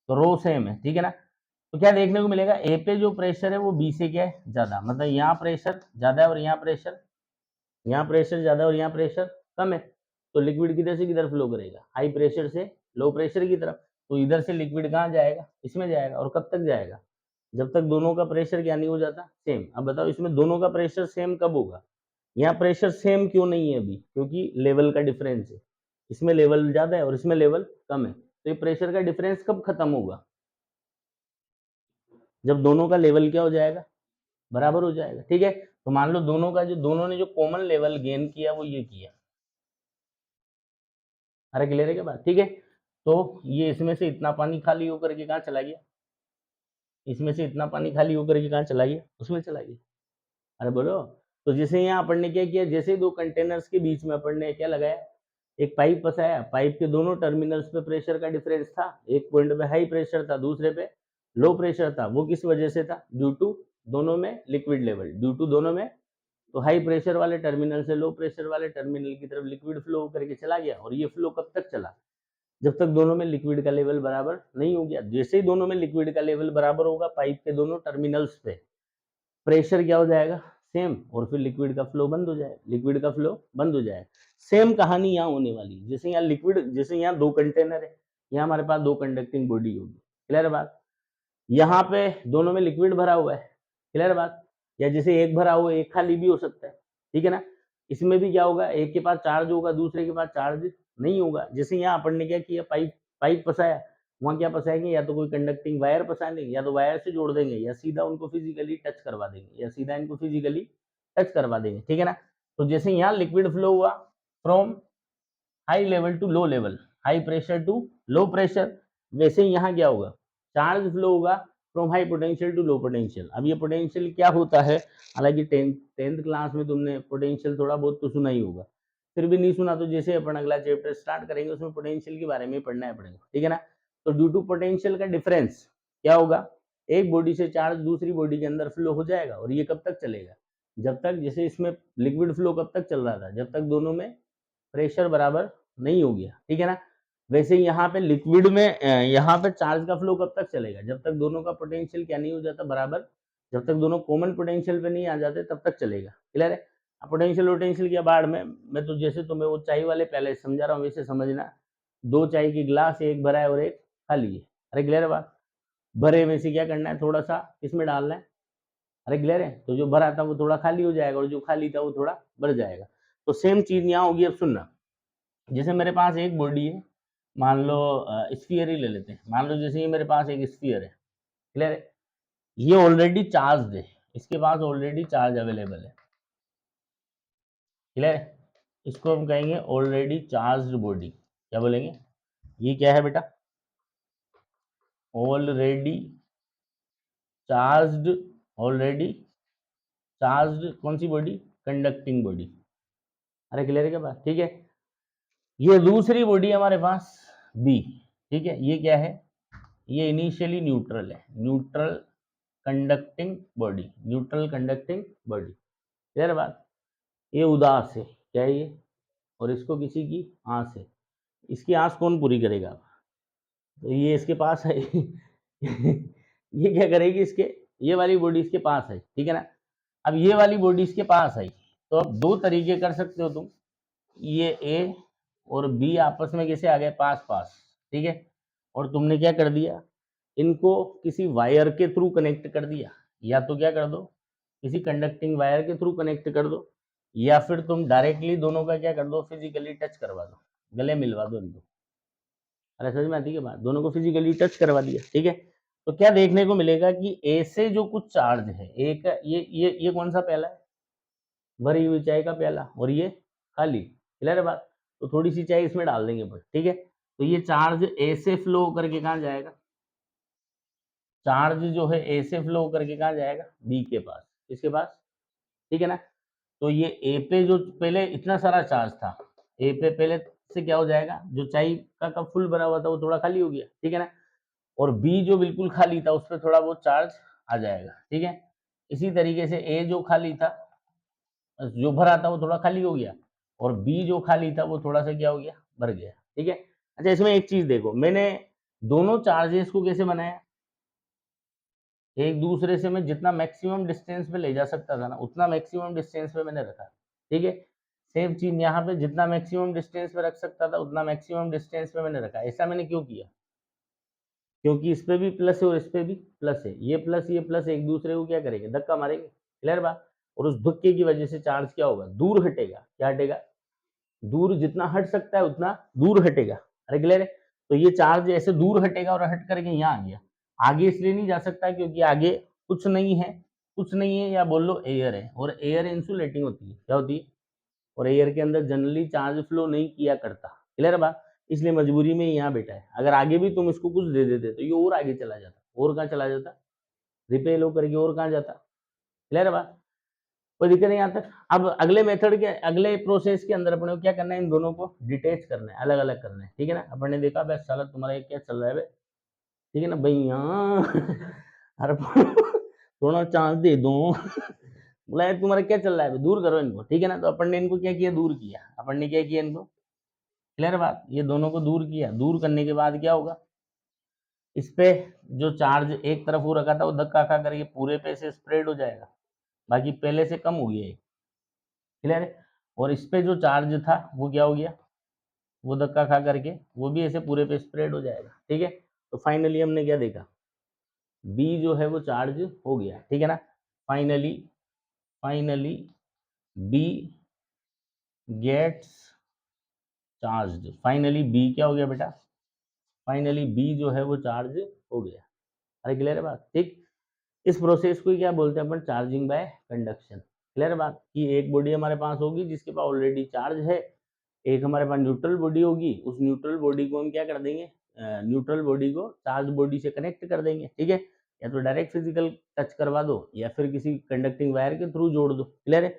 तो रो सेम है, ठीक है ना। तो क्या देखने को मिलेगा, ए पे जो प्रेशर है वो बी से क्या है, ज्यादा। मतलब यहाँ प्रेशर ज्यादा है और यहाँ प्रेशर ज्यादा और यहाँ प्रेशर कम है। तो लिक्विड किधर से किधर फ्लो करेगा, हाई प्रेशर से लो प्रेशर की तरफ। तो इधर से लिक्विड कहाँ जाएगा, इसमें जाएगा। और कब तक जाएगा, जब तक दोनों का प्रेशर क्या नहीं हो जाता, सेम। अब बताओ इसमें दोनों का प्रेशर सेम कब होगा, यहाँ प्रेशर सेम क्यों नहीं है अभी, क्योंकि लेवल का डिफरेंस है। इसमें लेवल ज्यादा है और इसमें लेवल कम है। तो ये प्रेशर का डिफरेंस कब खत्म होगा, जब दोनों का लेवल क्या हो जाएगा, बराबर हो जाएगा, ठीक है। तो मान लो दोनों ने जो कॉमन लेवल गेन किया वो ये किया। अरे क्लियर है क्या बात, ठीक है। तो ये इसमें से इतना पानी खाली होकर के कहाँ चला गया, इसमें से इतना पानी खाली होकर के कहाँ चला गया, उसमें चला गया। अरे बोलो। तो जैसे यहाँ अपन ने क्या किया, जैसे दो कंटेनर्स के बीच में अपन ने क्या लगाया, एक पाइप फंसाया, पाइप के दोनों टर्मिनल्स पे प्रेशर का डिफरेंस था। एक पॉइंट पे हाई प्रेशर था, दूसरे पे लो प्रेशर था। वो किस वजह से था, ड्यू टू दोनों में लिक्विड लेवल, ड्यू टू दोनों में। तो हाई प्रेशर वाले टर्मिनल से लो प्रेशर वाले टर्मिनल की तरफ लिक्विड फ्लो करके चला गया। और ये फ्लो कब तक चला, जब तक दोनों में लिक्विड का लेवल बराबर नहीं हो गया। जैसे ही दोनों में लिक्विड का लेवल बराबर होगा, पाइप के दोनों टर्मिनल्स पे प्रेशर क्या हो जाएगा, सेम। और फिर लिक्विड का फ्लो बंद हो जाएगा, लिक्विड का फ्लो बंद हो जाएगा। सेम कहानी यहाँ होने वाली है। जैसे यहाँ लिक्विड, जैसे यहाँ दो कंटेनर है, यहाँ हमारे पास दो कंडक्टिंग बॉडी होगी, क्लियर बात। यहाँ पे दोनों में लिक्विड भरा हुआ है, क्लियर बात। या जैसे एक भरा हुआ है, एक खाली भी हो सकता है, ठीक है ना। इसमें भी क्या होगा, एक के पास चार्ज होगा, दूसरे के पास चार्ज नहीं होगा। जैसे यहाँ अपन ने क्या किया, पाइप पाइप फंसाया, वहां क्या फंसाएंगे, या तो कोई कंडक्टिंग वायर फंसा देंगे, या तो वायर से जोड़ देंगे, या सीधा उनको फिजिकली टच करवा देंगे, या सीधा इनको फिजिकली टच करवा देंगे, ठीक है ना। तो जैसे यहाँ लिक्विड फ्लो हुआ from high level to low level, high pressure to low pressure, वैसे ही यहाँ क्या होगा, चार्ज फ्लो होगा from high potential to low potential. अब ये पोटेंशियल क्या होता है, हालांकि टेंथ क्लास में तुमने पोटेंशियल थोड़ा बहुत तो सुना ही होगा, फिर भी नहीं सुना तो जैसे अपन अगला चैप्टर स्टार्ट करेंगे उसमें पोटेंशियल के बारे में पढ़ना है पड़ेगा, ठीक है ना। तो ड्यू टू पोटेंशियल का डिफरेंस क्या होगा, एक बॉडी से चार्ज दूसरी बॉडी के अंदर फ्लो हो जाएगा। और ये कब तक चलेगा, जब तक, जैसे इसमें लिक्विड फ्लो कब तक चल रहा था, जब तक दोनों में प्रेशर बराबर नहीं हो गया, ठीक है ना। वैसे यहाँ पे लिक्विड में यहाँ पे चार्ज का फ्लो कब तक चलेगा, जब तक दोनों का पोटेंशियल क्या नहीं हो जाता बराबर, जब तक दोनों कॉमन पोटेंशियल पे नहीं आ जाते तब तक चलेगा, क्लियर है। पोटेंशियल पोटेंशियल के बाद मैं तो जैसे तुम्हें वो चाय वाले पहले समझा रहा हूँ वैसे समझना। दो चाय की गिलास, एक भरा है और एक खाली है। अरे क्लियर है बात। भरे में से क्या करना है, थोड़ा सा इसमें डालना है। अरे क्लियर है। तो जो भरा था वो थोड़ा खाली हो जाएगा और जो खाली था वो थोड़ा बढ़ जाएगा। तो सेम चीज यहाँ होगी। अब सुनना, जैसे मेरे पास एक बॉडी है, मान लो स्फीयर ही ले लेते हैं, मान लो जैसे ये मेरे पास एक स्फीयर है, क्लियर है, ये ऑलरेडी चार्ज है, इसके पास ऑलरेडी चार्ज अवेलेबल है, क्लियर है, इसको हम कहेंगे ऑलरेडी चार्ज बॉडी। क्या बोलेंगे, ये क्या है बेटा, ऑलरेडी चार्ज, ऑलरेडी चार्ज कौन सी बॉडी, कंडक्टिंग बॉडी। अरे क्लियर है क्या बात, ठीक है। ये दूसरी बॉडी हमारे पास बी, ठीक है, ये क्या है, ये इनिशियली न्यूट्रल है, neutral conducting body, neutral conducting body, clear बात। ये उदास है, क्या है ये, और इसको किसी की आंस है, इसकी आंस कौन पूरी करेगा, तो ये इसके पास है ये क्या करेगी, इसके ये वाली बॉडी इसके पास है, ठीक है ना। अब ये वाली बॉडी इसके पास है, तो अब दो तरीके कर सकते हो तुम, ये ए और बी आपस में कैसे आ गए, पास पास, ठीक है, और तुमने क्या कर दिया, इनको किसी वायर के थ्रू कनेक्ट कर दिया, या तो क्या कर दो, किसी कंडक्टिंग वायर के थ्रू कनेक्ट कर दो, या फिर तुम डायरेक्टली दोनों का क्या कर दो, फिजिकली टच करवा दो, गले मिलवा दो इनको। अरे समझ में आती है बात, दोनों को फिजिकली टच करवा दिया, ठीक है। तो क्या देखने को मिलेगा कि ए से जो कुछ चार्ज है, एक ये कौन सा प्याला है, भरी हुई चाय का प्याला, और ये खाली, क्लियर है बात, तो थोड़ी सी चाय इसमें डाल देंगे अपन, ठीक है। तो ये चार्ज ए से फ्लो करके कहाँ जाएगा, चार्ज जो है ए से फ्लो करके कहाँ जाएगा, बी के पास, इसके पास, ठीक है ना। तो ये ए पे जो पहले इतना सारा चार्ज था, ए पे पहले से क्या हो जाएगा, जो चाय का कप फुल भरा हुआ था वो थोड़ा खाली हो गया, ठीक है ना, और बी जो बिल्कुल खाली था उस पर थोड़ा बहुत चार्ज आ जाएगा, ठीक है। इसी तरीके से ए जो खाली था, जो भरा था वो थोड़ा खाली हो गया, और बी जो खाली था वो थोड़ा सा क्या हो गया, भर गया, ठीक है। अच्छा, इसमें एक चीज देखो, मैंने दोनों चार्जेस को कैसे बनाया, एक दूसरे से मैं जितना मैक्सिमम डिस्टेंस पे ले जा सकता था ना, उतना मैक्सिमम डिस्टेंस पे मैंने रखा, ठीक है। सेम चीज यहाँ पे जितना मैक्सिमम डिस्टेंस पे रख सकता था उतना मैक्सिमम डिस्टेंस पे मैंने रखा। ऐसा मैंने क्यों किया, क्योंकि इस पे भी प्लस है और इस पे भी प्लस है, ये प्लस एक दूसरे को क्या करेंगे, धक्का मारेंगे, क्लियर बात। और उस धक्के की वजह से चार्ज क्या होगा, दूर हटेगा, क्या हटेगा, दूर जितना हट सकता है उतना दूर हटेगा। अरे क्लियर है, तो ये चार्ज ऐसे दूर हटेगा और हट करके यहाँ आ गया, आगे इसलिए नहीं जा सकता क्योंकि आगे कुछ नहीं है, कुछ नहीं है, या बोल लो एयर है, और एयर इंसुलेटिंग होती है, क्या होती है, और एयर के अंदर जनरली चार्ज फ्लो नहीं किया करता, क्लियर बात। इसलिए मजबूरी में यहाँ बैठा है, अगर आगे भी तुम इसको कुछ दे देते तो ये और आगे चला जाता, और कहाँ चला जाता, रिपेल होकर के और कहाँ जाता, क्लियर बात, कोई दिक्कत नहीं यहाँ तक। अब अगले मेथड के अगले प्रोसेस के अंदर अपने को क्या करना है, इन दोनों को डिटेच करना है, अलग अलग करना है, ठीक है ना। अपन ने देखा बस साला तुम्हारा ये क्या चल रहा है, ठीक है ना भैया अरे थोड़ा चांस दे दो बोला यार तुम्हारा क्या चल रहा है, दूर करो इनको, ठीक है ना। तो अपन ने इनको क्या किया, दूर किया, अपन ने क्या किया, इनको, क्लियर बात, ये दोनों को दूर किया, दूर करने के बाद क्या होगा, इस पे जो चार्ज एक तरफ हो रखा था वो धक्का खा करके पूरे पे से स्प्रेड हो जाएगा, बाकी पहले से कम हो गया, क्लियर है। और इस पे जो चार्ज था वो क्या हो गया, वो धक्का खा करके वो भी ऐसे पूरे पे स्प्रेड हो जाएगा, ठीक है। तो फाइनली हमने क्या देखा, बी जो है वो चार्ज हो गया, ठीक है ना। Finally finally B gets charge, finally B क्या हो गया बेटा, फाइनली बी जो है वो चार्ज हो गया। अरे क्लियर है बात, ठीक। इस प्रोसेस को क्या बोलते हैं अपन, चार्जिंग बाय कंडक्शन, क्लियर बात, कि एक बॉडी हमारे पास होगी जिसके पास ऑलरेडी चार्ज है, एक हमारे पास न्यूट्रल बॉडी होगी, उस न्यूट्रल बॉडी को हम क्या कर देंगे, न्यूट्रल बॉडी को चार्ज बॉडी से कनेक्ट कर देंगे, ठीक है। या तो डायरेक्ट फिजिकल टच करवा दो या फिर किसी कंडक्टिंग वायर के थ्रू जोड़ दो, क्लियर है।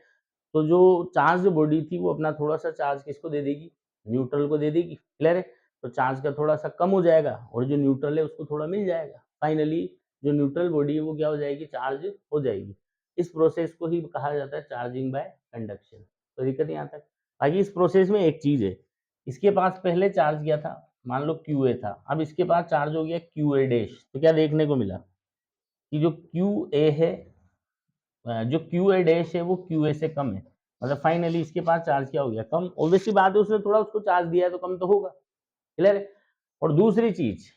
तो जो चार्ज बॉडी थी वो अपना थोड़ा सा चार्ज किसको दे देगी, न्यूट्रल को दे देगी, क्लियर है। तो चार्ज का थोड़ा सा कम हो जाएगा और जो न्यूट्रल है उसको थोड़ा मिल जाएगा, फाइनली जो न्यूट्रल बॉडी है वो क्या हो जाएगी, चार्ज हो जाएगी। इस प्रोसेस को ही कहा जाता है चार्जिंग बाय कंडक्शन। तो दिक्कत यहाँ तक। बाकी इस प्रोसेस में एक चीज है, इसके पास पहले चार्ज किया था, मान लो QA था, अब इसके पास चार्ज हो गया QA डैश, तो क्या देखने को मिला कि जो QA है, जो QA डैश है वो QA से कम है, मतलब फाइनली इसके पास चार्ज क्या हो गया, कम। ऑब्वियसली बात है, उसने थोड़ा उसको चार्ज दिया है तो कम तो होगा, क्लियर है। और दूसरी चीज,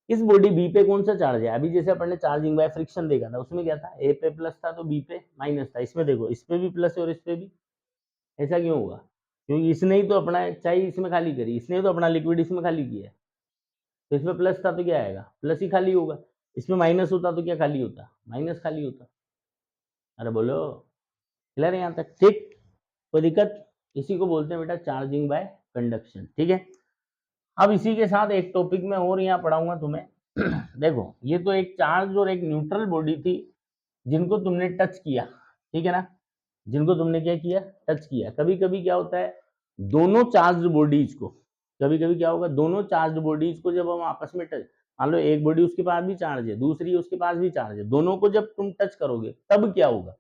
इस बॉडी बी पे कौन सा चार्ज है, अभी जैसे अपन ने चार्जिंग बाय फ्रिक्शन देखा था उसमें क्या था, ए पे प्लस था तो बी पे माइनस था, इसमें देखो इस पे भी प्लस है और इस पे भी, ऐसा क्यों होगा, क्योंकि इसने ही तो अपना चाय इसमें खाली करी, इसने ही तो अपना लिक्विड इसमें खाली किया है, तो इसमें प्लस था तो क्या आएगा, प्लस ही खाली होगा। इसमें माइनस होता तो क्या खाली होता, माइनस खाली होता। अरे बोलो, क्लियर है यहाँ तक? ठीक, कोई दिक्कत? इसी को बोलते हैं बेटा चार्जिंग बाय कंडक्शन। ठीक है, अब इसी के साथ एक टॉपिक में और यहाँ पढ़ाऊंगा तुम्हें। देखो, ये तो एक चार्ज और एक न्यूट्रल बॉडी थी जिनको तुमने टच किया, ठीक है ना, जिनको तुमने क्या किया, टच किया। कभी कभी क्या होता है, दोनों चार्ज बॉडीज को, कभी कभी क्या होगा, दोनों चार्ज बॉडीज को जब हम आपस में टच, मान लो एक बॉडी उसके पास भी चार्ज है, दूसरी उसके पास भी चार्ज है, दोनों को जब तुम टच करोगे तब क्या होगा,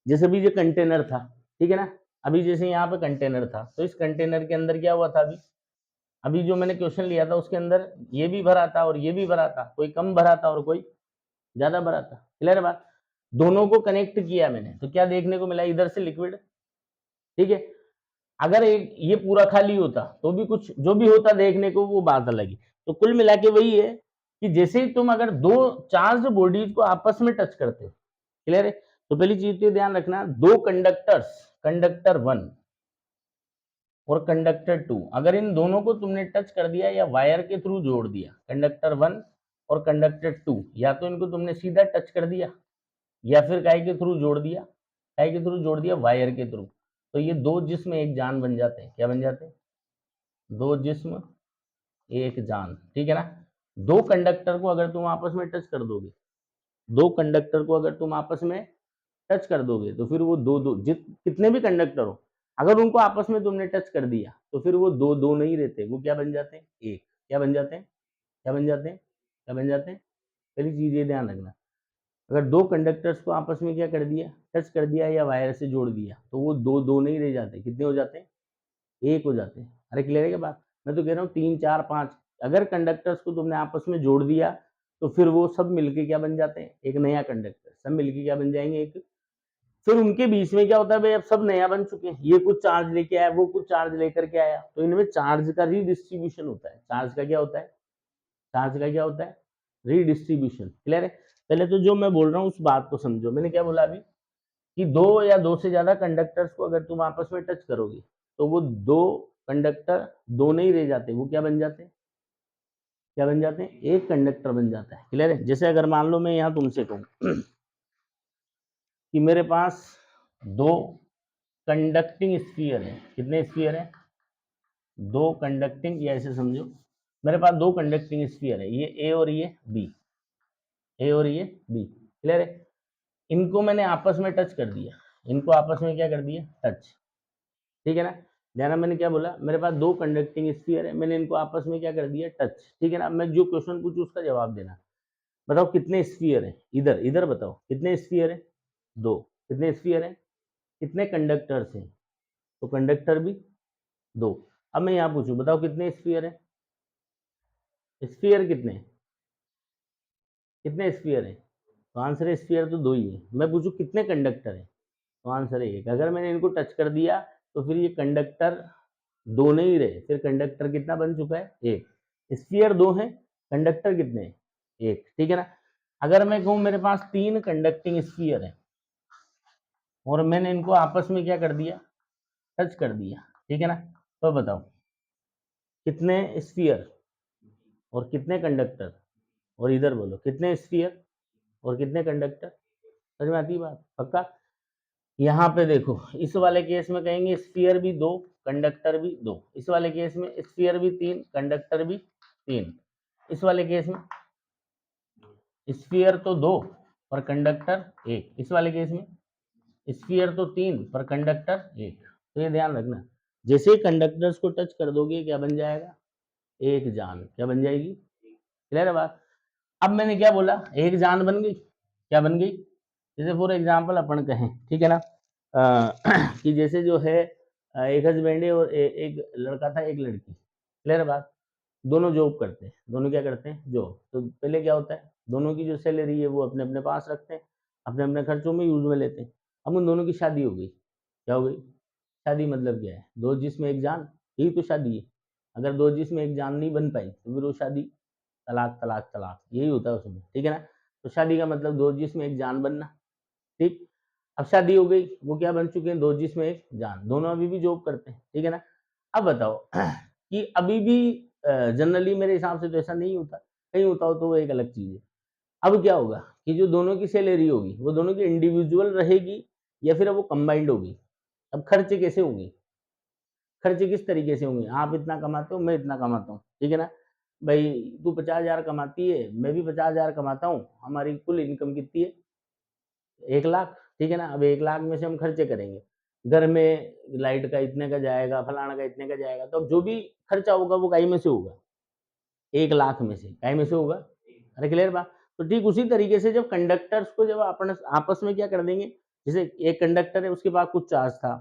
जैसे भी ये कंटेनर था, ठीक है ना, अभी जैसे यहाँ पे कंटेनर था, तो इस कंटेनर के अंदर क्या हुआ था, अभी अभी जो मैंने क्वेश्चन लिया था उसके अंदर ये भी भरा था और ये भी भरा था, कोई कम भरा था और कोई ज्यादा भरा था। क्लियर बात? दोनों को कनेक्ट किया मैंने, तो क्या देखने को मिला, इधर से लिक्विड, ठीक है। अगर एक ये पूरा खाली होता तो भी कुछ जो भी होता देखने को, वो बात अलग है। तो कुल मिला के वही है कि जैसे ही तुम अगर दो चार्ज बॉडीज को आपस में टच करते हो, क्लियर है, तो पहली चीज तो ध्यान रखना, दो कंडक्टर्स, कंडक्टर 1 और कंडक्टर 2, अगर इन दोनों को तुमने टच कर दिया या वायर के थ्रू जोड़ दिया, कंडक्टर 1 और कंडक्टर 2, या तो इनको तुमने सीधा टच कर दिया या फिर काय के थ्रू जोड़ दिया, काय के थ्रू जोड़ दिया, वायर के थ्रू, तो ये दो जिस्म एक जान बन जाते हैं। क्या बन जाते हैं? दो जिस्म एक जान, ठीक है ना। दो कंडक्टर को अगर तुम आपस में टच कर दोगे, दो कंडक्टर को अगर तुम आपस में टच कर दोगे, तो फिर वो दो दो कितने भी कंडक्टर हो, अगर उनको आपस में तुमने टच कर दिया तो फिर वो दो दो नहीं रहते, वो क्या बन जाते हैं, एक। क्या बन जाते हैं, क्या बन जाते हैं, क्या बन जाते हैं? पहली चीज ये ध्यान रखना, अगर दो कंडक्टर्स को आपस में क्या कर दिया, टच कर दिया या वायर से जोड़ दिया, तो वो दो दो नहीं रह जाते, कितने हो जाते हैं, एक हो जाते हैं। अरे क्लियर है क्या बात? मैं तो कह रहा हूँ 3 4 5, अगर कंडक्टर्स को तुमने आपस में जोड़ दिया तो फिर वो सब मिलके क्या बन जाते हैं, एक नया कंडक्टर, सब मिलके क्या बन जाएंगे, एक। फिर उनके बीच में क्या होता है भाई, अब सब नया बन चुके हैं, ये कुछ चार्ज लेके आया, वो कुछ चार्ज लेकर के आया, तो इनमें चार्ज का रीडिस्ट्रीब्यूशन होता है। चार्ज का क्या होता है, चार्ज का क्या होता है, रीडिस्ट्रीब्यूशन। क्लियर है? पहले तो जो मैं बोल रहा हूँ उस बात को समझो, मैंने क्या बोला अभी, कि दो या दो से ज्यादा कंडक्टर्स को अगर तुम आपस में टच करोगे तो वो दो कंडक्टर दो नहीं रह जाते, वो क्या बन जाते हैं, क्या बन जाते हैं, एक कंडक्टर बन जाता है। क्लियर है? जैसे अगर मान लो मैं यहाँ तुमसे कहूँ कि मेरे पास दो कंडक्टिंग स्फीयर है, कितने स्फीयर है, दो कंडक्टिंग, या ऐसे समझो मेरे पास दो कंडक्टिंग स्फीयर है, ये ए और ये बी, ए और ये बी। क्लियर है? इनको मैंने आपस में टच कर दिया, इनको आपस में क्या कर दिया, टच, ठीक है ना। ध्यान, मैंने क्या बोला, मेरे पास दो कंडक्टिंग स्फीयर है, मैंने इनको आपस में क्या कर दिया, टच, ठीक है ना। मैं जो क्वेश्चन पूछूं उसका जवाब देना। बताओ कितने स्फीयर है, इधर इधर बताओ कितने स्फीयर है, दो। कितने स्फीयर है, कितने कंडक्टर्स हैं, तो कंडक्टर भी दो। अब मैं यहाँ पूछूं, बताओ कितने स्फीयर है, स्फीयर कितने, कितने स्फीयर है, तो आंसर है स्फीयर तो दो ही है। मैं पूछूं कितने कंडक्टर है, तो आंसर है एक। अगर मैंने इनको टच कर दिया तो फिर ये कंडक्टर दो नहीं रहे, फिर कंडक्टर कितना बन चुका है, एक। स्फीयर दो है, कंडक्टर कितने हैं, एक, ठीक है ना। अगर मैं कहूं मेरे पास तीन कंडक्टिंग स्फीयर है और मैंने इनको आपस में क्या कर दिया, टच कर दिया, ठीक है ना, तो बताओ कितने स्फीयर और कितने कंडक्टर, और इधर बोलो कितने स्फीयर और कितने कंडक्टर। समझ में आती है बात? पक्का? यहाँ पे देखो, इस वाले केस में कहेंगे स्फीयर भी दो, कंडक्टर भी दो। इस वाले केस में स्फीयर भी तीन, कंडक्टर भी तीन। इस वाले केस में स्फीयर तो दो पर कंडक्टर एक। इस वाले केस में स्फीयर तो तीन पर कंडक्टर एक। तो ये ध्यान रखना, जैसे ही कंडक्टर्स को टच कर दोगे क्या बन जाएगा, एक जान। क्या बन जाएगी? क्लियर है बात? अब मैंने क्या बोला, एक जान बन गई, क्या बन गई, जैसे फॉर एग्जाम्पल अपन कहें, ठीक है ना, कि जैसे जो है एक हस्बैंड है और एक लड़का था एक लड़की। क्लियर बात? दोनों जॉब करते हैं, दोनों क्या करते हैं, जॉब। तो पहले क्या होता है, दोनों की जो सैलरी है वो अपने अपने पास रखते हैं, अपने अपने खर्चों में यूज में लेते हैं। अब उन दोनों की शादी हो गई, क्या हो गई, शादी मतलब क्या है, दो जिसमें एक जान, यही तो शादी है। अगर दो जिसमें एक जान नहीं बन पाई तो फिर वो शादी तलाक तलाक तलाक, यही होता है उसमें, ठीक है ना। तो शादी का मतलब दो जिसमें एक जान बनना, ठीक। अब शादी हो गई, वो क्या बन चुके हैं, दो जिस्म एक जान, दोनों अभी भी जॉब करते हैं, ठीक है ना। अब बताओ कि अभी भी जनरली मेरे हिसाब से तो ऐसा नहीं होता, कहीं होता हो तो वो एक अलग चीज है। अब क्या होगा कि जो दोनों की सैलरी होगी वो दोनों की इंडिविजुअल रहेगी या फिर वो कंबाइंड होगी। अब खर्चे कैसे होंगे, खर्चे किस तरीके से होंगे, आप इतना कमाते हो मैं इतना कमाता हूँ, ठीक है ना। भाई तू 50,000 कमाती है मैं भी 50,000 कमाता हूँ, हमारी कुल इनकम कितनी है, 1 लाख, ठीक है ना। अब 1 लाख में से हम खर्चे करेंगे, घर में लाइट का इतने का जाएगा, फलाना का इतने का जाएगा, तो अब जो भी खर्चा होगा वो काई में से होगा, 1 लाख में से, काई में से होगा। अरे क्लियर बात। तो ठीक उसी तरीके से जब कंडक्टर्स को जब अपन आपस में क्या कर देंगे, जैसे एक कंडक्टर है उसके पास कुछ चार्ज था,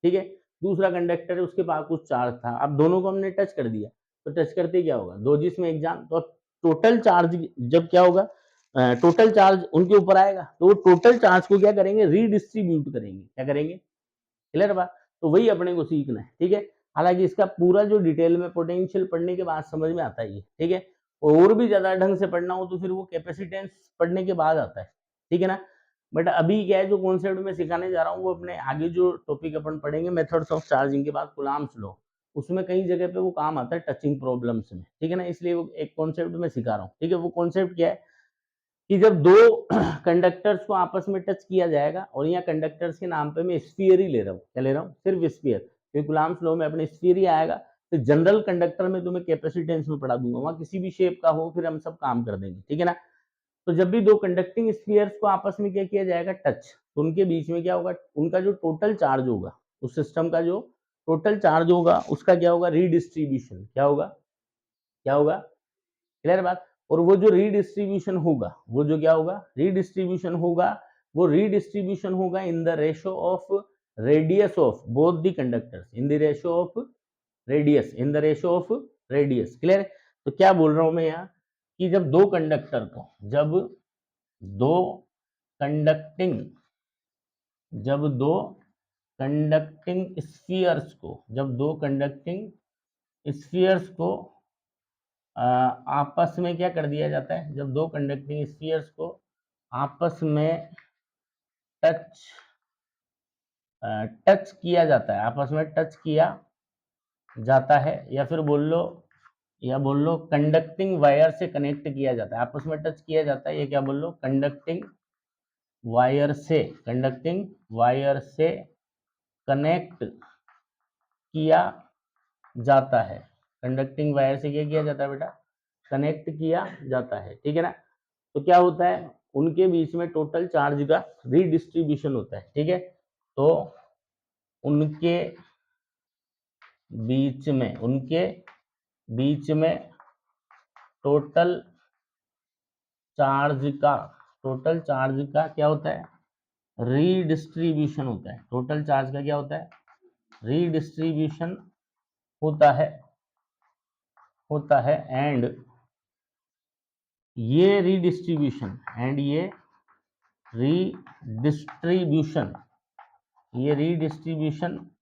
ठीक है, दूसरा कंडक्टर है उसके पास कुछ चार्ज था, अब दोनों को हमने टच कर दिया, तो टच करते क्या होगा, दो जिसमें एक जान, तो टोटल चार्ज जब क्या होगा, टोटल चार्ज उनके ऊपर आएगा, तो वो टोटल चार्ज को क्या करेंगे, रीडिस्ट्रीब्यूट करेंगे, क्या करेंगे, क्लियर बात। तो वही अपने को सीखना है, ठीक है। हालांकि इसका पूरा जो डिटेल में पोटेंशियल पढ़ने के बाद समझ में आता है, ठीक है। और भी ज्यादा ढंग से पढ़ना हो तो फिर वो कैपेसिटेंस पढ़ने के बाद आता है, ठीक है ना। बट अभी क्या है, जो कॉन्सेप्ट में सिखाने जा रहा हूँ वो अपने आगे जो टॉपिक अपन पढ़ेंगे मेथड्स ऑफ चार्जिंग के बाद कुलाम्स लॉ, उसमें कई जगह पे वो काम आता है टचिंग प्रॉब्लम्स में, ठीक है ना। इसलिए वो एक कॉन्सेप्ट में सिखा रहा हूँ, ठीक है। वो कॉन्सेप्ट क्या है कि जब दो कंडक्टर्स को आपस में टच किया जाएगा, और यहाँ कंडक्टर्स के नाम पे मैं स्फीयर ही ले रहा हूँ, क्या ले रहा हूँ, सिर्फ स्फीयर, क्योंकि कुलाम्स लॉ में अपने स्फीयर ही आएगा। तो जनरल कंडक्टर में तुम्हें कैपेसिटेंस में पढ़ा दूंगा, वहां किसी भी शेप का हो फिर हम सब काम कर देंगे, ठीक है ना। तो जब भी दो कंडक्टिंग स्फीयर्स को आपस में क्या किया जाएगा, टच, तो उनके बीच में क्या होगा, उनका जो टोटल चार्ज होगा, उस सिस्टम का जो टोटल चार्ज होगा उसका क्या होगा, रीडिस्ट्रीब्यूशन, क्या होगा, क्या होगा, क्लियर बात। और वो जो रीडिस्ट्रीब्यूशन होगा, वो जो क्या होगा, रीडिस्ट्रीब्यूशन होगा, वो रीडिस्ट्रीब्यूशन होगा in the ratio of radius of both the conductors, in the ratio of radius, in the ratio of radius, clear. तो क्या बोल रहा हूं मैं यहाँ कि जब दो कंडक्टर को, जब दो कंडक्टिंग जब दो कंडक्टिंग स्फीयर्स को, जब दो कंडक्टिंग स्फीयर्स को आपस में क्या कर दिया जाता है, जब दो कंडक्टिंग स्फीयर्स को आपस में टच टच किया जाता है, आपस में टच किया जाता है, या बोल लो कंडक्टिंग वायर से कनेक्ट किया जाता है, आपस में टच किया जाता है, ये क्या बोल लो, कंडक्टिंग वायर से कनेक्ट किया जाता है, कंडक्टिंग वायर से क्या किया जाता है बेटा, कनेक्ट किया जाता है, ठीक है ना। तो क्या होता है, उनके बीच में टोटल चार्ज का रीडिस्ट्रीब्यूशन होता है, ठीक है। तो उनके बीच में टोटल टोटल चार्ज का क्या होता है, रीडिस्ट्रीब्यूशन होता है, टोटल चार्ज का क्या होता है, रीडिस्ट्रीब्यूशन होता है, एंड ये रीडिस्ट्रीब्यूशन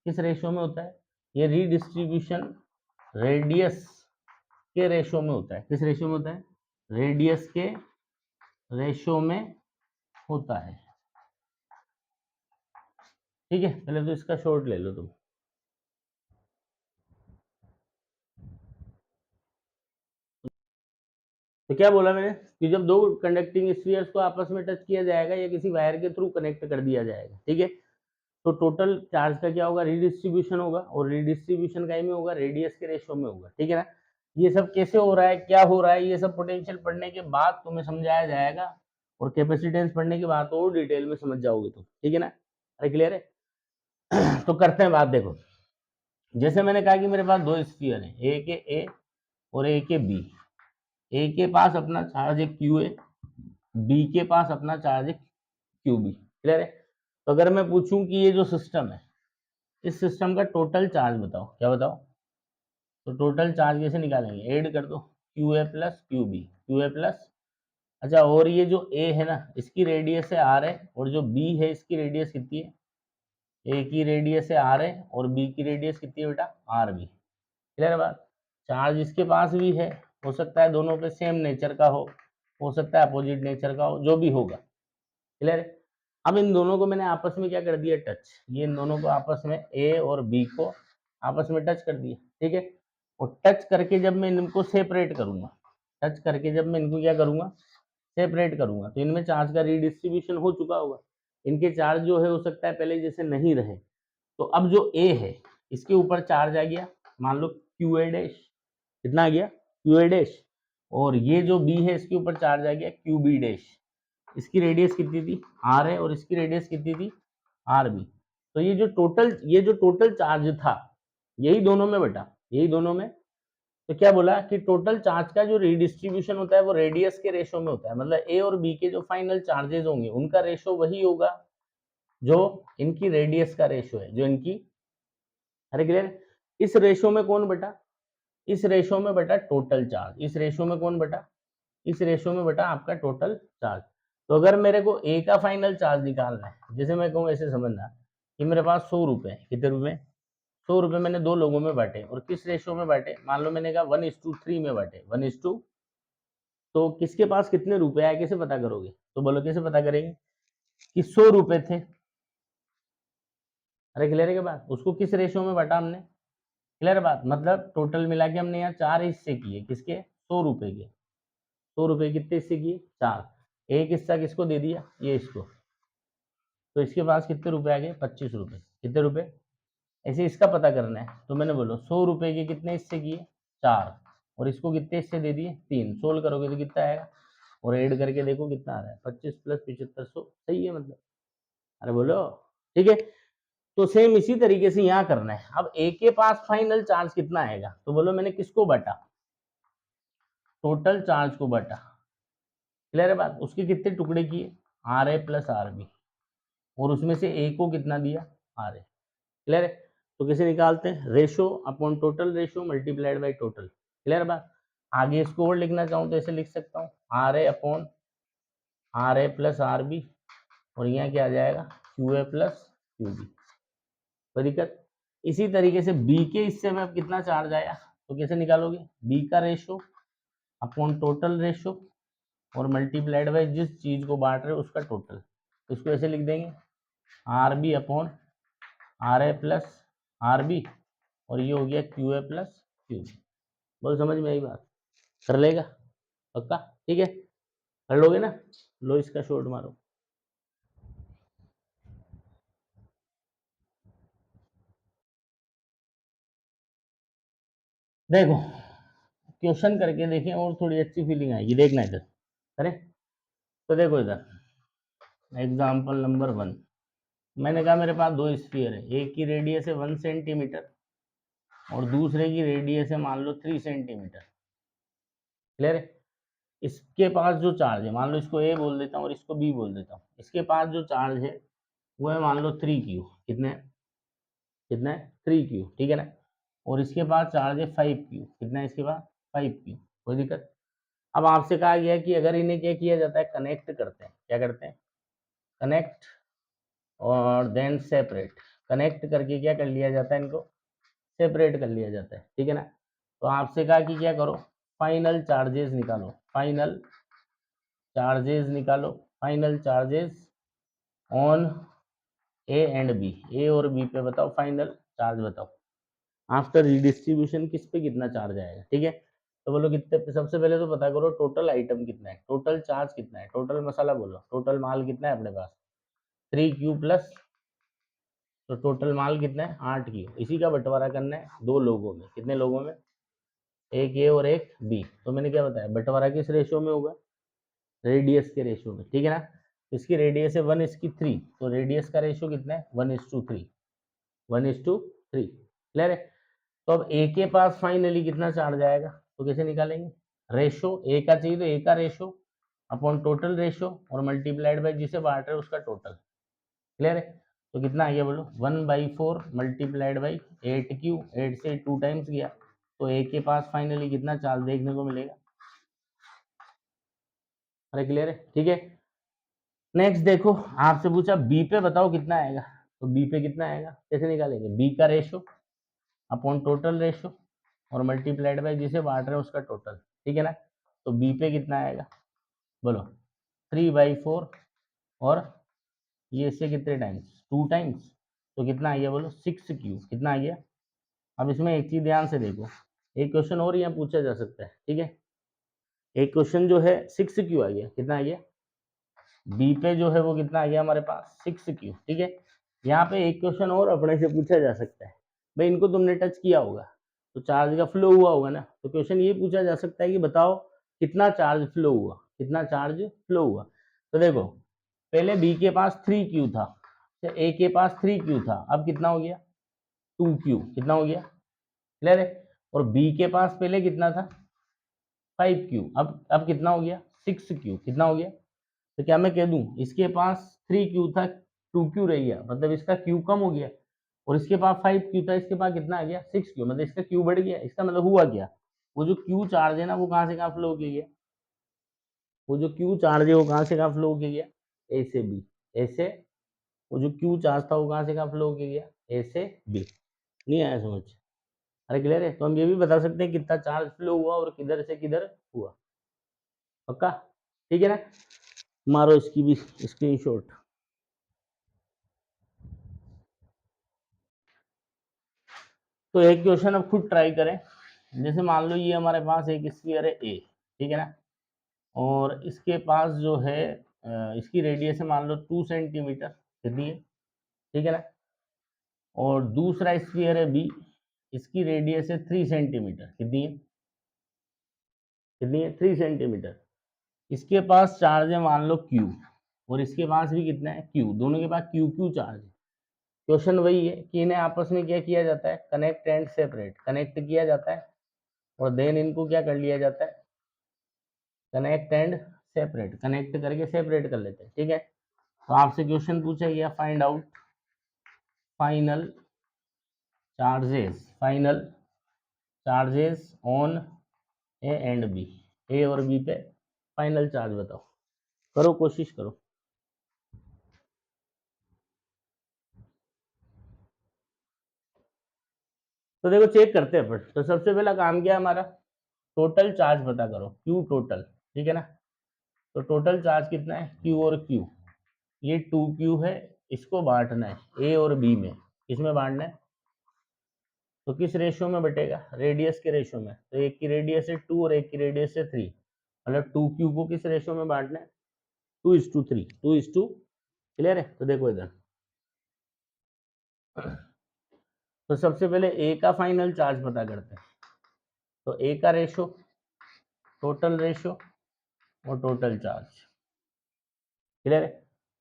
किस रेशियो में होता है, ये रीडिस्ट्रीब्यूशन रेडियस के रेशियो में होता है, किस रेशियो में होता है, रेडियस के रेशियो में होता है, ठीक है। पहले तो इसका शॉर्ट ले लो तुम। तो क्या बोला मैंने कि जब दो कंडक्टिंग स्फीयर्स को आपस में टच किया जाएगा या किसी वायर के थ्रू कनेक्ट कर दिया जाएगा, ठीक है, तो टोटल चार्ज का क्या होगा, रीडिस्ट्रीब्यूशन होगा, और रीडिस्ट्रीब्यूशन का में होगा, रेडियस के रेशियो में होगा, ठीक है ना। ये सब कैसे हो रहा है, क्या हो रहा है, ये सब पोटेंशियल पढ़ने के बाद तुम्हें समझाया जाएगा, और कैपेसिटेंस पढ़ने के बाद और डिटेल में समझ जाओगे तुम, ठीक है ना। अरे क्लियर है तो करते हैं बात, देखो जैसे मैंने कहा कि मेरे पास दो स्फीयर हैं, ए के ए और ए के बी, ए के पास अपना चार्ज है क्यू ए, बी के पास अपना चार्ज है क्यू बी, क्लियर है। तो अगर मैं पूछूं कि ये जो सिस्टम है, इस सिस्टम का टोटल चार्ज बताओ, क्या बताओ, तो टोटल चार्ज कैसे निकालेंगे, ऐड कर दो Q A plus Q B, Q A plus, अच्छा, और ये जो ए है ना इसकी रेडियस है आर है, और जो बी है इसकी रेडियस कितनी है, ए की रेडियस है आर है और बी की रेडियस कितनी है बेटा, आर बी, क्लियर बात। चार्ज इसके पास भी है, हो सकता है दोनों पे सेम नेचर का हो सकता है अपोजिट नेचर का हो, जो भी होगा, क्लियर है। अब इन दोनों को मैंने आपस में क्या कर दिया, टच। ये इन दोनों को आपस में, ए और बी को आपस में टच कर दिया, ठीक है। और टच करके जब मैं इनको सेपरेट करूंगा, टच करके जब मैं इनको क्या करूंगा, सेपरेट करूंगा, तो इनमें चार्ज का रिडिस्ट्रीब्यूशन हो चुका होगा। इनके चार्ज जो है हो सकता है पहले जैसे नहीं रहे। तो अब जो ए है इसके ऊपर चार्ज आ गया, मान लो क्यू ए डैश, कितना आ गया, क्यू ए डैश। और ये जो बी है इसके ऊपर चार्ज आ गया क्यू बी डैश। इसकी रेडियस कितनी थी, आर है, और इसकी रेडियस कितनी थी, आर बी। तो ये जो टोटल चार्ज था, यही दोनों में बटा, यही दोनों में। तो क्या बोला कि टोटल चार्ज का जो रिडिस्ट्रीब्यूशन होता है वो रेडियस के रेशो में होता है। मतलब ए और बी के जो फाइनल चार्जेस होंगे उनका रेशो वही होगा जो इनकी रेडियस का रेशो है, जो इनकी, अरे क्लियर। इस रेशो में कौन बटा, इस रेशो में बटा टोटल चार्ज। इस रेशो में कौन बटा, इस रेशो में बटा आपका टोटल चार्ज। तो अगर मेरे को ए का फाइनल चार्ज निकालना है, जैसे मैं कहूँ ऐसे समझना कि मेरे पास 100 रुपए, कितने रुपए, 100 रुपए मैंने दो लोगों में बांटे, और किस रेशो में बांटे, मान लो मैंने कहा 1:3 में बांटे, 1:, तो किसके पास कितने रुपए आए कैसे पता करोगे, तो बोलो कैसे पता करेंगे कि 100 रुपए थे। अरे क्लियर है क्या बात, उसको किस रेशो में बांटा हमने, क्लियर बात। मतलब टोटल मिला के हमने यहाँ 4 हिस्से किए, किसके, 100 रुपए के। 100 रुपए कितने हिस्से किए, 4। एक हिस्सा किसको दे दिया, ये इसको। तो इसके पास कितने रुपए आ गए, 25 रुपए। कितने रुपए, ऐसे इसका पता करना है। तो मैंने बोलो 100 रुपए के कितने हिस्से किए, 4, और इसको कितने हिस्से दे दिए, 3। सोल्व करोगे तो कितना आएगा, और ऐड करके देखो कितना आ रहा है, 25 + 75, 100, सही है मतलब। अरे बोलो, ठीक है। तो सेम इसी तरीके से यहाँ करना है। अब ए के पास फाइनल चार्ज कितना आएगा, तो बोलो मैंने किसको बांटा, टोटल चार्ज को बांटा, क्लियर है बात। उसके कितने टुकड़े किए, R A plus R B, और उसमें से ए को कितना दिया, आर ए, क्लियर है। तो कैसे निकालते हैं, ratio upon total ratio multiplied by total, clear बात। आगे इसको और लिखना चाहूँ तो ऐसे लिख सकता हूँ, R A upon R A plus R B, और यहाँ क्या आ जाएगा, Q A plus Q B. कोई दिक्कत। इसी तरीके से बी के हिस्से में अब कितना चार्ज आया, तो कैसे निकालोगे, बी का रेशो अपॉन टोटल रेशो, और मल्टीप्लाइड बाई जिस चीज को बांट रहे हो उसका टोटल। तो इसको ऐसे लिख देंगे, R B upon R A plus R B, और ये हो गया Q A plus Q B. बोल समझ में आई बात, कर लेगा पक्का, ठीक है, कर लोगे ना। लो इसका शॉर्ट मारो। देखो क्वेश्चन करके देखें और थोड़ी अच्छी फीलिंग आएगी, देखना इधर। अरे तो देखो इधर एग्जाम्पल नंबर 1। मैंने कहा मेरे पास दो स्फीयर है, एक की रेडियस है 1 सेंटीमीटर और दूसरे की रेडियस है मान लो 3 सेंटीमीटर, क्लियर है। इसके पास जो चार्ज है, मान लो इसको ए बोल देता हूँ और इसको बी बोल देता हूँ। इसके पास जो चार्ज है वो है मान लो 3Q, कितने, कितना है, 3Q, ठीक है ना। और इसके पास चार्ज है 5Q, कितना है इसके पास, 5Q। कोई दिक्कत। अब आपसे कहा गया कि अगर इन्हें क्या किया जाता है, कनेक्ट करते हैं, क्या करते हैं, कनेक्ट और देन सेपरेट। कनेक्ट करके क्या कर लिया जाता है, इनको सेपरेट कर लिया जाता है, ठीक है ना। तो आपसे कहा कि क्या करो, फाइनल चार्जेस निकालो, फाइनल चार्जेस निकालो, final charges on A and B, A और बी पे बताओ फाइनल चार्ज बताओ। आफ्टर रिडिस्ट्रीब्यूशन किस पे कितना चार्ज आएगा, ठीक है। तो बोलो कितने पे, सबसे पहले तो पता करो टोटल आइटम कितना है, टोटल चार्ज कितना है, टोटल मसाला बोलो, टोटल माल कितना है अपने पास, 3Q प्लस, तो टोटल माल कितना है, 8Q। इसी का बंटवारा करना है दो लोगों में, कितने लोगों में, एक ए और एक बी। तो मैंने क्या बताया, बंटवारा किस रेशियो में होगा, रेडियस के रेशियो में, ठीक है ना। इसकी रेडियस है 1:3, तो रेडियस का रेशियो कितना है, 1:3, 1:3, क्लियर है। तो अब ए के पास फाइनली कितना चार्ज आएगा, तो कैसे निकालेंगे, रेशो ए का चाहिए तो ए का रेशो अपॉन टोटल रेशो और मल्टीप्लाइड बाय जिसे बांट रहे हो उसका टोटल, क्लियर है। तो कितना आ गया बोलो, 1/4 मल्टीप्लाइड बाई 8Q, 8 से 2 टाइम्स गया, तो ए के पास फाइनली कितना चार्ज देखने को मिलेगा। अरे क्लियर है, ठीक है। नेक्स्ट देखो आपसे पूछा बी पे बताओ कितना आएगा, तो बी पे कितना आएगा, कैसे निकालेंगे, बी का रेशो अपॉन टोटल रेशो और मल्टीप्लाइड बाय जिसे बांट रहे हैं उसका टोटल, ठीक है ना। तो बी पे कितना आएगा बोलो, 3/4 और ये इससे कितने टाइम्स, 2 टाइम्स, तो कितना आ गया बोलो 6Q, कितना आ गया। अब इसमें एक चीज ध्यान से देखो, एक क्वेश्चन और यहाँ पूछा जा सकता है, ठीक है। एक क्वेश्चन जो है 6Q आ गया, कितना आ गया, बी पे जो है वो कितना आ गया हमारे पास 6Q, ठीक है। यहाँ पे एक क्वेश्चन और अपने से पूछा जा सकता है, भाई इनको तुमने टच किया होगा तो चार्ज का फ्लो हुआ होगा ना, तो क्वेश्चन ये पूछा जा सकता है कि बताओ कितना चार्ज फ्लो हुआ, कितना चार्ज फ्लो हुआ। तो देखो पहले बी के पास 3Q था, तो ए के पास 3Q था, अब कितना हो गया 2Q, कितना हो गया, क्लियर है। और बी के पास पहले कितना था 5Q, अब कितना हो गया 6Q, कितना हो गया। तो क्या मैं कह दूं इसके पास 3Q था, 2Q रह गया, मतलब इसका Q कम हो गया, और इसके पास 5Q था, इसके पास कितना आ गया 6Q, मतलब इसका Q बढ़ गया। इसका मतलब हुआ क्या, वो जो Q चार्ज है ना वो कहाँ से कहाँ फ्लो किया गया, वो जो Q चार्ज है वो कहाँ से कहाँ फ्लो किया गया, ए से बी, ऐसे वो जो Q चार्ज था वो कहाँ से कहाँ फ्लो किया गया, ए से बी। नहीं आया समझ, अरे क्लियर है। तो हम ये भी बता सकते हैं कितना चार्ज फ्लो हुआ और किधर से किधर हुआ, पक्का, ठीक है ना। मारो इसकी भी स्क्रीनशॉट। तो एक क्वेश्चन अब खुद ट्राई करें, जैसे मान लो ये हमारे पास एक स्फीयर है ए, ठीक है ना, और इसके पास जो है इसकी रेडियस है मान लो 2 सेंटीमीटर, कितनी है, ठीक है ना। और दूसरा स्फीयर है बी, इसकी रेडियस है 3 सेंटीमीटर, कितनी है, कितनी है 3 सेंटीमीटर। इसके पास चार्ज है मान लो क्यू, और इसके पास भी कितना है क्यू, दोनों के पास क्यू क्यू चार्ज है। क्वेश्चन वही है कि इन्हें आपस में क्या किया जाता है, कनेक्ट एंड सेपरेट, कनेक्ट किया जाता है और देन इनको क्या कर लिया जाता है, कनेक्ट एंड सेपरेट, कनेक्ट करके सेपरेट कर लेते हैं, ठीक है। तो आपसे क्वेश्चन पूछा गया find out final charges, final charges on A and B, A और बी पे फाइनल चार्ज बताओ, करो कोशिश करो। तो देखो चेक करते हैं अपन, तो सबसे पहला काम क्या है हमारा, टोटल चार्ज पता करो, क्यू टोटल, ठीक है ना। तो टोटल चार्ज कितना है क्यू और क्यू, ये 2Q है, इसको बांटना है ए और बी में, किसमें बांटना है, तो किस रेशियो में बटेगा, रेडियस के रेशियो में। तो एक की रेडियस है 2 और एक की रेडियस है 3, मतलब 2Q को किस रेशियो में बांटना है, 2:3, 2:, क्लियर है। तो देखो इधर, तो सबसे पहले ए का फाइनल चार्ज पता करते हैं। तो ए का रेशो, टोटल रेशो और टोटल चार्ज, क्लियर है।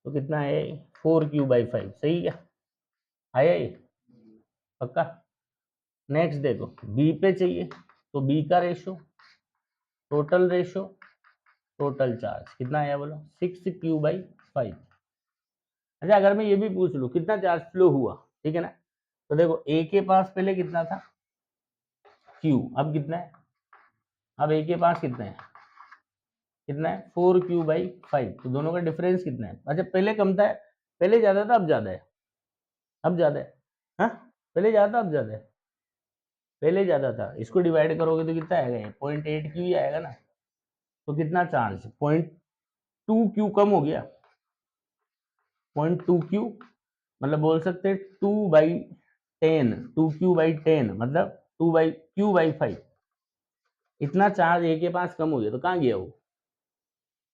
तो कितना है 4Q/5, सही क्या आया ये, पक्का। नेक्स्ट देखो बी पे चाहिए, तो बी का ratio, total ratio, total charge कितना आया बोलो 6Q/5। अच्छा अगर मैं ये भी पूछ लूँ कितना चार्ज फ्लो हुआ, ठीक है ना। तो देखो ए के पास पहले कितना था Q, अब कितना है, अब ए के पास कितना है, कितना है 4Q/5, तो दोनों का डिफरेंस कितना है, अच्छा पहले कम था, पहले ज्यादा था अब ज्यादा है, अब ज्यादा है, हाँ पहले ज्यादा था अब ज्यादा है, पहले ज्यादा था, इसको डिवाइड करोगे तो कितना आएगा, 0.8Q ही आएगा ना। तो कितना चार्ज 0.2Q कम हो गया, 0.2Q, मतलब बोल सकते हैं 2/10, 2Q/10 मतलब 2Q/5, इतना चार्ज ए के पास कम हो गया। तो कहाँ गया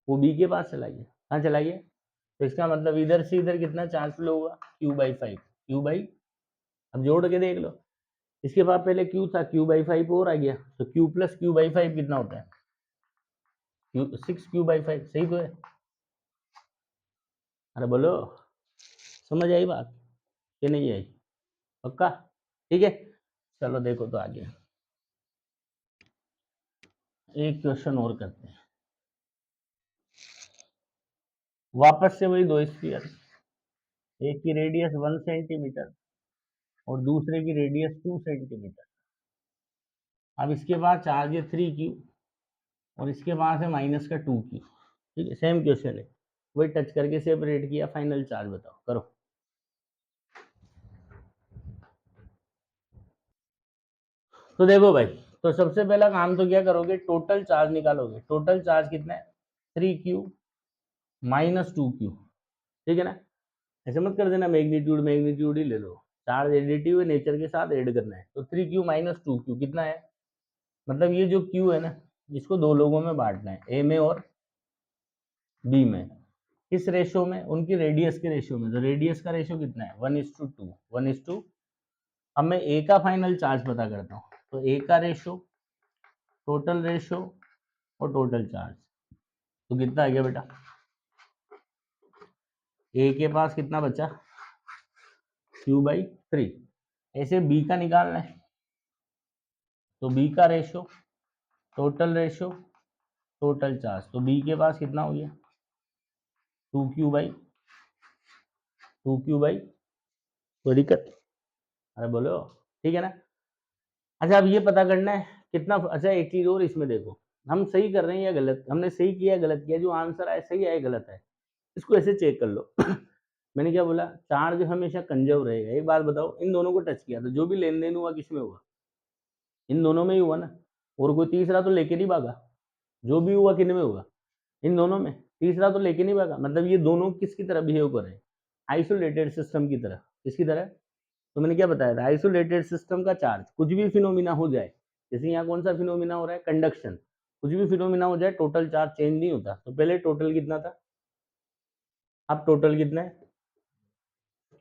वो बी के पास चला गया, कहाँ चला गया। तो इसका मतलब इधर से इधर कितना चार्ज फ्लो हुआ Q/5, Q बाई, अब जोड़ के देख लो, इसके बाद पहले Q था, Q/5 और आ गया, तो Q + Q/5 कितना होता है, 6Q/5, सही तो है। अरे बोलो समझ आई बात कि नहीं आई, पक्का, ठीक है। चलो देखो तो आगे एक क्वेश्चन और करते हैं, वापस से वही दो स्फीयर, एक की रेडियस 1 सेंटीमीटर और दूसरे की रेडियस 2 सेंटीमीटर। अब इसके बाद चार्ज है 3Q और इसके पास है -2Q, ठीक है, सेम क्वेश्चन है, वही टच करके सेपरेट किया, फाइनल चार्ज बताओ, करो। तो देखो भाई, तो सबसे पहला काम तो क्या करोगे, टोटल चार्ज निकालोगे, टोटल चार्ज कितना है 3Q - 2Q, ठीक है ना। ऐसे मत कर देना मैग्नीट्यूड मैग्नीट्यूड ही ले लो, चार्ज एडिटिव है, नेचर के साथ ऐड करना है। तो 3q माइनस 2q कितना है, मतलब ये जो q है ना, इसको दो लोगों में बांटना है, ए में और बी में। किस रेशियो में, उनकी रेडियस के रेशियो में। तो रेडियस का रेशियो कितना है, 1:2, 1:2। अब मैं ए का फाइनल चार्ज पता करता हूँ, तो ए का रेशियो, टोटल रेशियो और टोटल चार्ज, तो कितना आ गया बेटा, ए के पास कितना बचा, q/3। ऐसे बी का निकालना है, तो बी का ratio, total ratio, total charge, तो बी के पास कितना हो गया, 2q/, कोई दिक्कत, अरे बोलो, ठीक है ना। अच्छा अब ये पता करना है कितना, अच्छा एक चीज और इसमें देखो, हम सही कर रहे हैं या गलत, हमने सही किया या गलत किया, जो आंसर आए सही आए गलत है, इसको ऐसे चेक कर लो। मैंने क्या बोला, चार्ज हमेशा कंजर्व रहेगा। एक बात बताओ, इन दोनों को टच किया तो जो भी लेन देन हुआ किसमें हुआ, इन दोनों में ही हुआ ना, और कोई तीसरा तो लेके नहीं भागा, जो भी हुआ किन में हुआ, इन दोनों में, तीसरा तो लेके नहीं भागा, मतलब ये दोनों किसकी तरह बिहेव कर रहे हैं, आइसोलेटेड सिस्टम की तरह। किसकी तरह, तो मैंने क्या बताया था, आइसोलेटेड सिस्टम का चार्ज, कुछ भी फिनोमिना हो जाए, जैसे यहाँ कौन सा फिनोमिना हो रहा है, कंडक्शन, कुछ भी फिनोमिना हो जाए टोटल चार्ज चेंज नहीं होता। तो पहले टोटल कितना था, अब टोटल कितना है,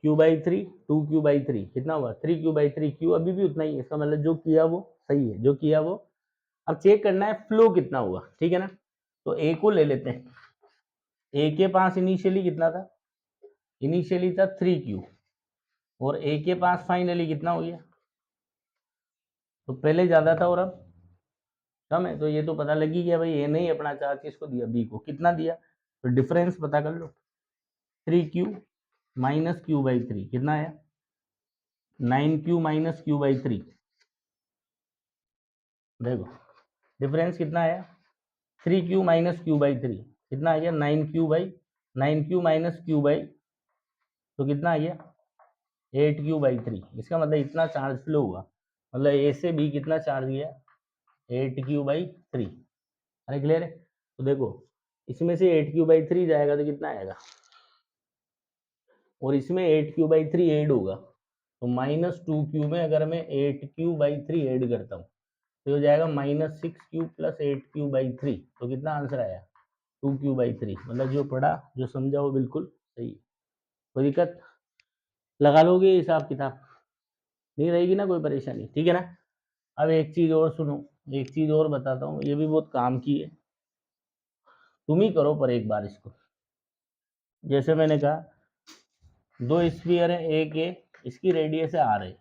q/3, 2q/3 कितना हुआ, 3q/3, q अभी भी उतना ही है, इसका मतलब जो किया वो सही है, जो किया वो। अब चेक करना है फ्लो कितना हुआ, ठीक है ना। तो ए को ले लेते हैं, ए के पास इनिशियली कितना था, इनिशियली था 3q, और ए के पास फाइनली कितना हो गया, तो पहले ज्यादा था और अब कम है। तो ये तो पता लगी गया भाई, ए नहीं अपना चार्ज किसको दिया, बी को, कितना दिया, तो डिफरेंस पता कर लो, 3q माइनस q/3 कितना आया, 9q माइनस q/3। देखो डिफरेंस कितना आया, 3q माइनस q/3 कितना आ गया, 9q माइनस q/, तो कितना आ गया 8q/3। इसका मतलब इतना चार्ज फ्लो हुआ, मतलब ए से बी कितना चार्ज गया, 8q/3। अरे क्लियर है। तो देखो इसमें से 8q/3 जाएगा तो कितना आएगा, और इसमें 8q/3 ऐड होगा, तो -2q में अगर मैं 8q/3 ऐड करता हूँ तो हो जाएगा -6q प्लस 8q/3। तो कितना आंसर आया, 2q/3। मतलब जो पढ़ा जो समझा वो बिल्कुल सही। कोई दिक्कत, लगा लोगे हिसाब किताब, नहीं रहेगी ना कोई परेशानी, ठीक है ना। अब एक चीज और सुनो, एक चीज और बताता हूँ, ये भी बहुत काम की है, तुम ही करो पर एक बार इसको। जैसे मैंने कहा दो स्फीयर है, एक ए, इसकी रेडियस है आर है,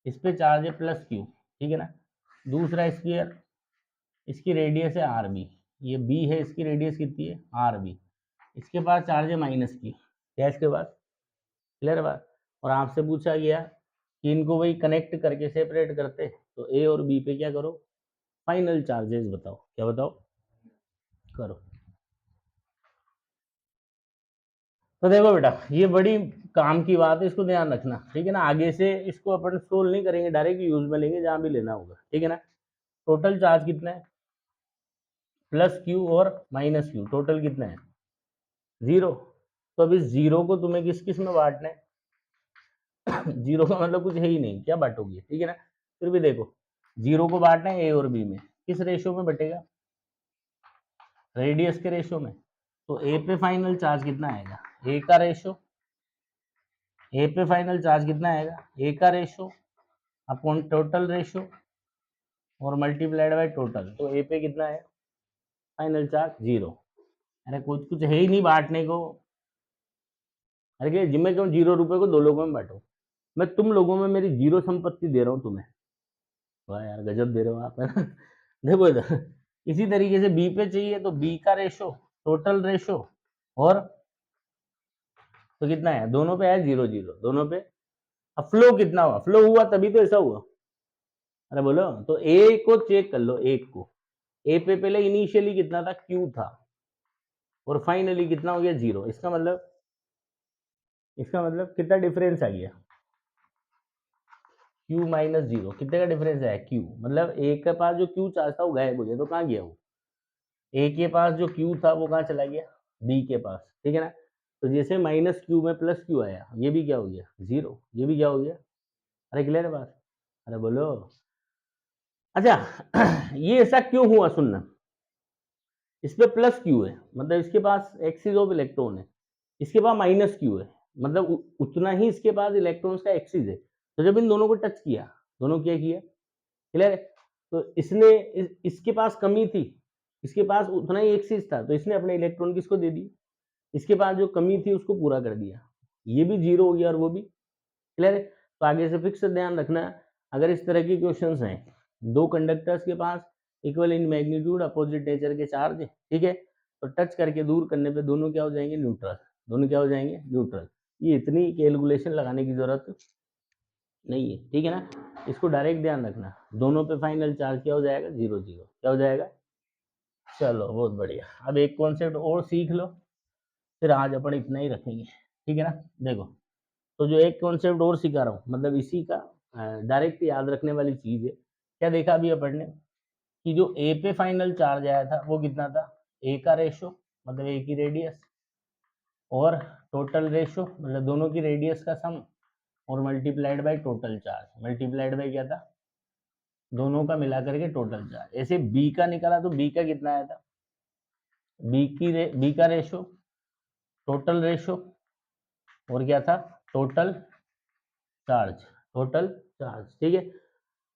इस पे चार्ज है +q, ठीक है ना। दूसरा स्फीयर, इसकी रेडियस है आर बी, ये बी है, इसकी रेडियस कितनी है आर बी, इसके पास चार्ज है -q, क्या इसके पास, क्लियर बात। और आपसे पूछा गया कि इनको वही कनेक्ट करके सेपरेट करते, तो ए और बी पे क्या करो, फाइनल चार्जेस बताओ, क्या बताओ, करो। तो देखो बेटा ये बड़ी काम की बात है, इसको ध्यान रखना, ठीक है ना। आगे से इसको अपन सोल्व नहीं करेंगे, डायरेक्ट यूज में लेंगे जहां भी लेना होगा, ठीक है ना। टोटल चार्ज कितना है, +q और -q, टोटल कितना है 0। तो अब इस जीरो को तुम्हें किस किस में बांटना है, जीरो का मतलब कुछ है ही नहीं, क्या बांटोगे, ठीक है ना। फिर भी देखो जीरो को बांटना है ए और बी में, किस रेशियो में बटेगा, रेडियस के रेशियो में। तो ए पे फाइनल चार्ज कितना आएगा, ए का रेशियो, ए पे फाइनल चार्ज कितना आएगा, ए का रेशियो अपॉन टोटल रेशियो और मल्टीप्लाइड बाय टोटल। तो ए पे कितना है फाइनल चार्ज 0। अरे कुछ कुछ है ही नहीं बांटने को, अरे क्या जिम्मे क्यों 0 रुपए को दो लोगों में बांटो, मैं तुम लोगों में मेरी 0 संपत्ति दे रहा हूँ तुम्हें। वाह यार गजब दे रहे हो आप, है ना। देखो इधर इसी तरीके से बी पे चाहिए, तो बी का रेशो, टोटल रेशो, और तो कितना है, दोनों पे है 0 0, दोनों पे। अब फ्लो कितना हुआ, फ्लो हुआ तभी तो ऐसा हुआ, अरे बोलो। तो ए को चेक कर लो, एक को, ए पे पहले इनिशियली कितना था, क्यू था, और फाइनली कितना हो गया 0। इसका मतलब कितना डिफरेंस आ गया, q - 0, कितने का डिफरेंस है, q, मतलब ए के पास जो q चार्ज था वो गायब हो गया, तो कहाँ गया वो, ए के पास जो q था वो कहाँ चला गया, बी के पास, ठीक है ना। तो जैसे माइनस क्यू में प्लस क्यू आया, ये भी क्या हो गया 0, ये भी क्या हो गया। अरे क्लियर है बात, अरे बोलो। अच्छा ये ऐसा क्यों हुआ सुनना, इस पे प्लस क्यू है मतलब इसके पास एक्सिस ऑफ इलेक्ट्रॉन है, इसके पास माइनस क्यू है मतलब उतना ही इसके पास इलेक्ट्रॉन्स का एक्सिस है। तो जब इन दोनों को टच किया, दोनों क्या किया, क्लियर है, तो इसने इसके पास कमी थी, इसके पास उतना ही एक्सिस था, तो इसने अपने इलेक्ट्रॉन किसको दे दिए, इसके पास जो कमी थी उसको पूरा कर दिया, ये भी 0 हो गया और वो भी, क्लियर है। तो आगे से फिक्स ध्यान रखना, अगर इस तरह के क्वेश्चंस हैं, दो कंडक्टर्स के पास equal in magnitude opposite nature के चार्ज, ठीक है, तो टच करके दूर करने पे दोनों क्या हो जाएंगे, न्यूट्रल, दोनों क्या हो जाएंगे, न्यूट्रल। ये इतनी कैलकुलेशन लगाने की जरूरत नहीं है, ठीक है ना, इसको डायरेक्ट ध्यान रखना, दोनों पे फाइनल चार्ज क्या हो जाएगा, 0 0, क्या हो जाएगा। चलो बहुत बढ़िया, अब एक कॉन्सेप्ट और सीख लो, फिर आज अपन इतना ही रखेंगे, ठीक है ना। देखो, तो जो एक कॉन्सेप्ट और सिखा रहा हूँ, मतलब इसी का डायरेक्ट याद रखने वाली चीज है। क्या देखा अभी अपन ने कि जो ए पे फाइनल चार्ज आया था वो कितना था, ए का रेशो मतलब ए की रेडियस, और टोटल रेशो मतलब दोनों की रेडियस का सम, और multiplied by total charge, multiplied by क्या था, दोनों का मिला करके टोटल चार्ज। ऐसे बी का निकाला तो बी का कितना आया था, बी का रेशो, टोटल रेशो, और क्या था, टोटल चार्ज, टोटल चार्ज, ठीक है।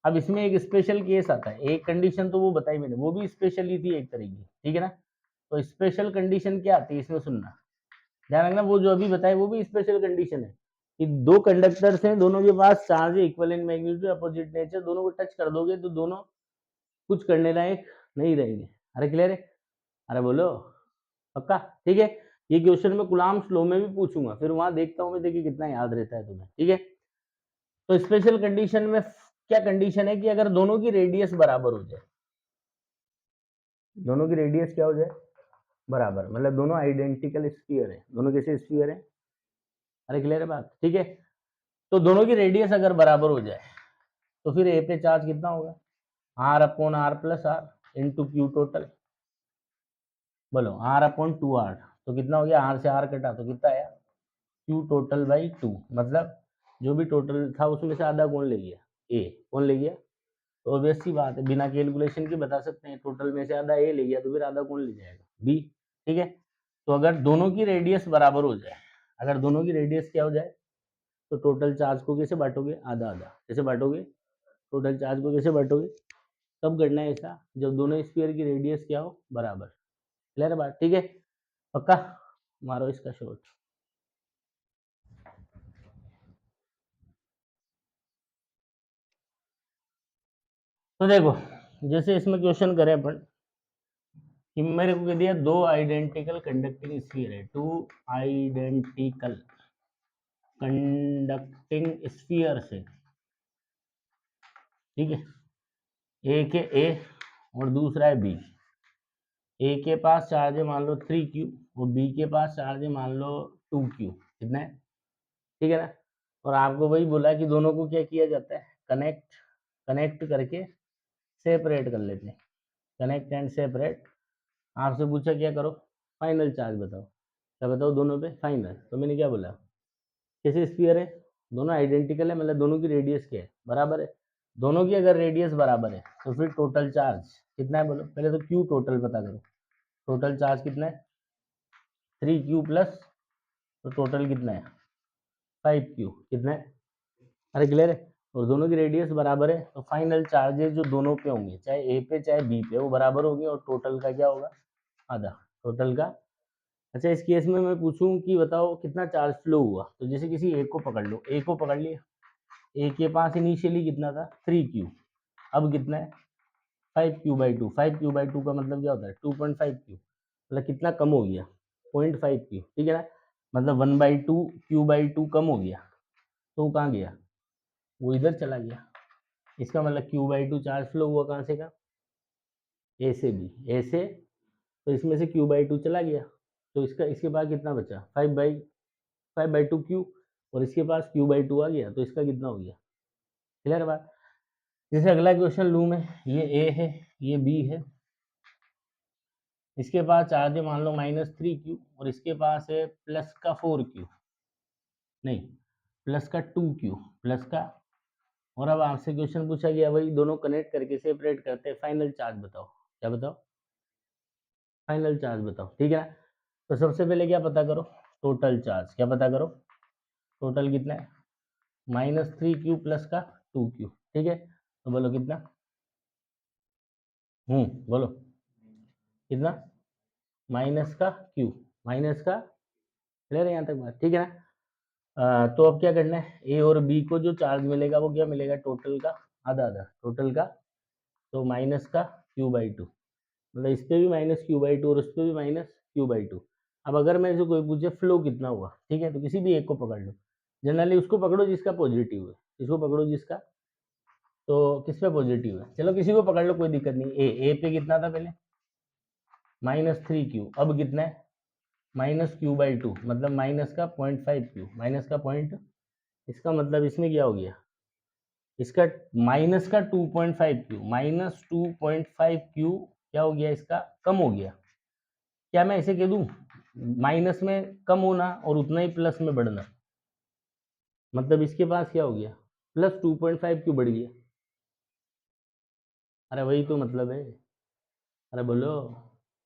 अब इसमें एक स्पेशल केस आता है, एक कंडीशन तो वो बताई मैंने, वो भी स्पेशल ही थी एक तरह की, ठीक है ना। तो स्पेशल कंडीशन क्या आती है इसमें, सुनना ध्यान रखना, वो जो अभी बताए वो भी स्पेशल कंडीशन है कि दो कंडक्टर्स हैं, दोनों के पास charge equal in magnitude opposite nature, दोनों को टच कर दोगे तो दोनों कुछ करने लायक नहीं रहेंगे। अरे क्लियर है, अरे बोलो पक्का, ठीक है। ये क्वेश्चन मैं कुलाम्स लॉ में भी पूछूंगा, फिर वहां देखता हूँ मैं, देखिए कितना याद रहता है तुम्हें, ठीक है। तो स्पेशल कंडीशन में क्या कंडीशन है कि अगर दोनों की रेडियस बराबर हो जाए, दोनों की रेडियस क्या हो जाए, बराबर, मतलब दोनों आइडेंटिकल स्फीयर है, दोनों कैसे स्फीयर है, अरे क्लियर है बात, ठीक है। तो दोनों की रेडियस अगर बराबर हो जाए तो फिर ए पे चार्ज कितना होगा, R upon R plus R into Q total, बोलो आर अपॉन 2r, तो कितना हो गया, आर से आर कटा तो कितना आया, क्यू टोटल बाई 2, मतलब जो भी टोटल था उसमें से आधा कौन ले गया, ए, कौन ले गया, तो ऑब्वियस सी बात है, बिना कैलकुलेशन के बता सकते हैं, टोटल में से आधा ए ले गया तो फिर आधा कौन ले जाएगा, बी, ठीक है। तो अगर दोनों की रेडियस बराबर हो जाए, अगर दोनों की रेडियस क्या हो जाए, तो टोटल चार्ज को कैसे बांटोगे, आधा आधा, कैसे बांटोगे, टोटल चार्ज को कैसे बांटोगे, कब करना है ऐसा, जब दोनों स्फीयर की रेडियस क्या हो, बराबर, क्लियर बात, ठीक है, पक्का, मारो इसका शॉट। तो देखो, जैसे इसमें क्वेश्चन करें अपन कि मेरे को कह दिया दो आइडेंटिकल कंडक्टिंग स्फीयर है, टू आइडेंटिकल कंडक्टिंग स्फीयर से, ठीक है, एक है ए और दूसरा है बी, ए के पास चार्ज है मान लो 3q और बी के पास चार्ज है मान लो 2q, कितना है, ठीक है ना। और आपको वही बोला कि दोनों को क्या किया जाता है, कनेक्ट, कनेक्ट करके सेपरेट कर लेते हैं, कनेक्ट एंड सेपरेट। आपसे पूछा क्या करो, फाइनल चार्ज बताओ, क्या बताओ दोनों पे फाइनल, तो मैंने क्या बोला, कैसे स्फीयर है, दोनों आइडेंटिकल है मतलब दोनों की रेडियस क्या है, बराबर है, दोनों की अगर रेडियस बराबर है तो फिर टोटल चार्ज कितना है, बोलो पहले तो क्यू टोटल पता करो, टोटल चार्ज कितना है, 3q प्लस, तो टोटल कितना है 5q, कितना है, अरे क्लियर है, और दोनों की रेडियस बराबर है तो फाइनल चार्जेस जो दोनों पे होंगे, चाहे ए पे चाहे बी पे, वो बराबर होंगे और टोटल का क्या होगा, आधा, टोटल का। अच्छा इस केस में मैं पूछूं कि बताओ कितना चार्ज फ्लो हुआ, तो जैसे किसी एक को पकड़ लो, ए को पकड़ लिया, ए के पास इनिशियली कितना था 3q, अब कितना है 5q/2, 5q/2 का मतलब क्या होता है 2.5q, मतलब कितना कम हो गया 0.5q, ठीक है ना, मतलब 1/2 q/2 कम हो गया, तो वो कहाँ गया, वो इधर चला गया, इसका मतलब q/2 चार्ज फ्लो हुआ कहाँ से का, ए से बी, ए से, तो इसमें से q/2 चला गया, तो इसका इसके बाद कितना बचा 5/2q, और इसके पास q/2 आ गया, तो इसका कितना हो गया, क्लियर बात। जैसे अगला क्वेश्चन लूँ मैं, ये ए है ये बी है, इसके पास चार्ज है मान लो -3q और इसके पास है प्लस का 4q, नहीं प्लस का 2q प्लस का, और अब आपसे क्वेश्चन पूछा गया भाई दोनों कनेक्ट करके सेपरेट करते हैं, फाइनल चार्ज बताओ। क्या बताओ? फाइनल चार्ज बताओ, ठीक है ना। तो सबसे पहले क्या पता करो? Total charge. क्या पता करो? टोटल कितना है? -3q प्लस का 2q, ठीक है। तो बोलो कितना? बोलो कितना? माइनस का q, माइनस का, क्लियर है यहाँ तक बात, ठीक है ना। तो अब क्या करना है, ए और बी को जो चार्ज मिलेगा वो क्या मिलेगा? टोटल का आधा आधा, टोटल का, तो माइनस का q/2, मतलब इस पे भी -q/2 और उस पे भी -q/2। अब अगर मेरे से कोई पूछे फ्लो कितना हुआ, ठीक है, तो किसी भी एक को पकड़ लो, जनरली उसको पकड़ो जिसका पॉजिटिव है, इसको पकड़ो जिसका, तो किस पे पॉजिटिव है, चलो किसी को पकड़ लो कोई दिक्कत नहीं। ए पे कितना था पहले? -3q, अब कितना है? -q/2, मतलब माइनस का 0.5q, माइनस का पॉइंट, इसका मतलब इसमें क्या हो गया? इसका माइनस का 2.5q, -2.5q क्या हो गया? इसका कम हो गया। क्या मैं इसे कह दूं माइनस में कम होना और उतना ही प्लस में बढ़ना, मतलब इसके पास क्या हो गया? +2.5q बढ़ गया। अरे वही तो मतलब है, अरे बोलो,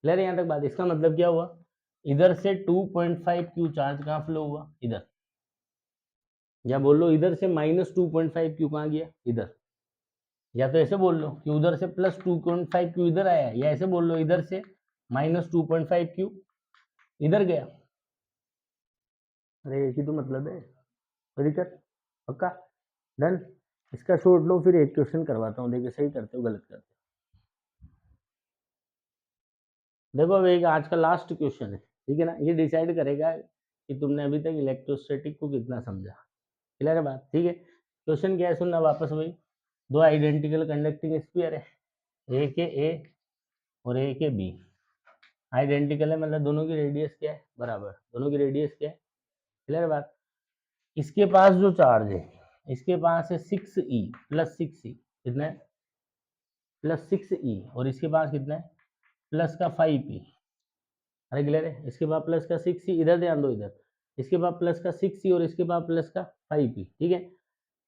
क्लियर है यहाँ तक बात। इसका मतलब क्या हुआ? इधर से 2.5q चार्ज कहाँ फ्लो हुआ? इधर, या बोलो इधर से -2.5q कहाँ गया? इधर। या तो ऐसे बोल लो कि उधर से +2.5q इधर आया, या ऐसे बोल लो इधर से -2.5q इधर गया। अरे एक ही तो मतलब है, कोई दिक्कत? पक्का? डन। इसका शॉर्ट लो, फिर एक क्वेश्चन करवाता हूँ, देखिए सही करते हो गलत करते हो। देखो अब एक आज का लास्ट क्वेश्चन है, ठीक है ना, ये डिसाइड करेगा कि तुमने अभी तक इलेक्ट्रोस्टैटिक को कितना समझा। क्लियर है बात, ठीक है। क्वेश्चन क्या है सुनना वापस भाई। दो आइडेंटिकल कंडक्टिंग स्फीयर है, ए के ए और ए के बी, आइडेंटिकल है मतलब दोनों की रेडियस क्या है? बराबर, दोनों की रेडियस क्या है? क्लियर है बात। इसके पास जो चार्ज है, इसके पास है 6e +6e, कितना है? +6e, और इसके पास कितना है? प्लस का 5e। अरे क्लियर है, इसके बाद प्लस का 6e, इधर ध्यान दो इधर, इसके बाद प्लस का 6e और इसके बाद प्लस का 5e, ठीक है।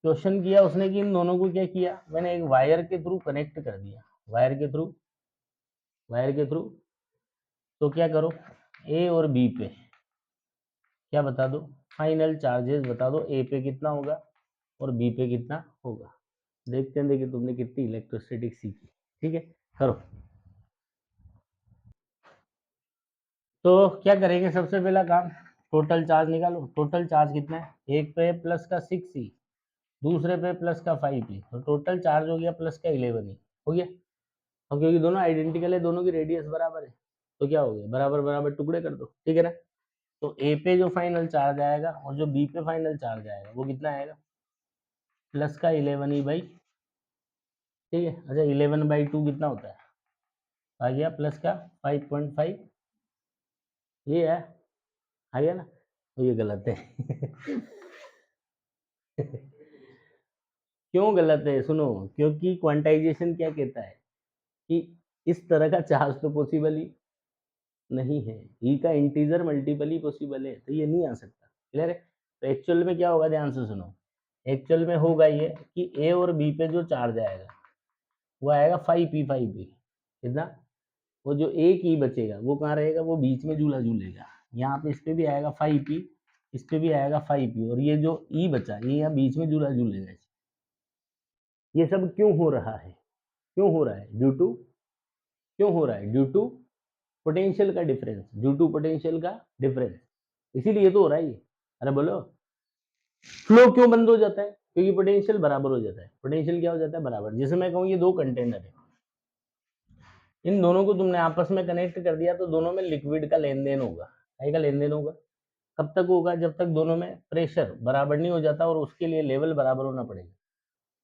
क्वेश्चन किया उसने कि इन दोनों को क्या किया, मैंने एक वायर के थ्रू कनेक्ट कर दिया, वायर के थ्रू, वायर के थ्रू। तो क्या करो, ए और बी पे क्या बता दो, फाइनल चार्जेस बता दो, ए पे कितना होगा और बी पे कितना होगा। देखते हैं देखिए तुमने कितनी इलेक्ट्रोस्टैटिक सीखी, ठीक है, करो। तो क्या करेंगे, सबसे पहला काम टोटल चार्ज निकालो। टोटल चार्ज कितना है? एक पे प्लस का 6e, दूसरे पे प्लस का 5e, तो टोटल चार्ज हो गया प्लस का 11e, हो गया। और क्योंकि दोनों आइडेंटिकल है, दोनों की रेडियस बराबर है, तो क्या हो गया, बराबर बराबर टुकड़े कर दो, ठीक है ना। तो ए पे जो फाइनल चार्ज आएगा और जो बी पे फाइनल चार्ज आएगा वो कितना आएगा? प्लस का 11e/, ठीक है। अच्छा 11/2 कितना होता है? आ गया प्लस का 5.5, ये है, आ गया ना। तो ये गलत है क्यों गलत है? सुनो, क्योंकि क्वांटाइजेशन क्या कहता है कि इस तरह का चार्ज तो पॉसिबल ही नहीं है, ई का इंटीजर मल्टीपल ही पॉसिबल है, तो ये नहीं आ सकता। क्लियर है। तो एक्चुअल में क्या होगा, ध्यान से सुनो, एक्चुअल में होगा ये कि ए और बी पे जो चार्ज आएगा वो आएगा 5p कितना, वो जो एक ई बचेगा वो कहाँ रहेगा, वो बीच में झूला झूलेगा। यहाँ पे इस पे भी आएगा 5p, इस पे भी आएगा 5p, और ये जो ई बचा ये यहाँ बीच में झूला झूलेगा। ये सब क्यों हो रहा है? क्यों हो रहा है? ड्यू टू, क्यों हो रहा है? ड्यू टू पोटेंशियल का डिफरेंस, ड्यू टू पोटेंशियल का डिफरेंस, इसीलिए तो हो रहा है ये। अरे बोलो, फ्लो क्यों बंद हो जाता है? क्योंकि पोटेंशियल बराबर हो जाता है। पोटेंशियल क्या हो जाता है? बराबर। जैसे मैं कहूँ ये दो कंटेनर है, इन दोनों को तुमने आपस में कनेक्ट कर दिया तो दोनों में लिक्विड का लेन देन होगा। क्या का लेन देन होगा? कब तक होगा? जब तक दोनों में प्रेशर बराबर नहीं हो जाता, और उसके लिए लेवल बराबर होना पड़ेगा।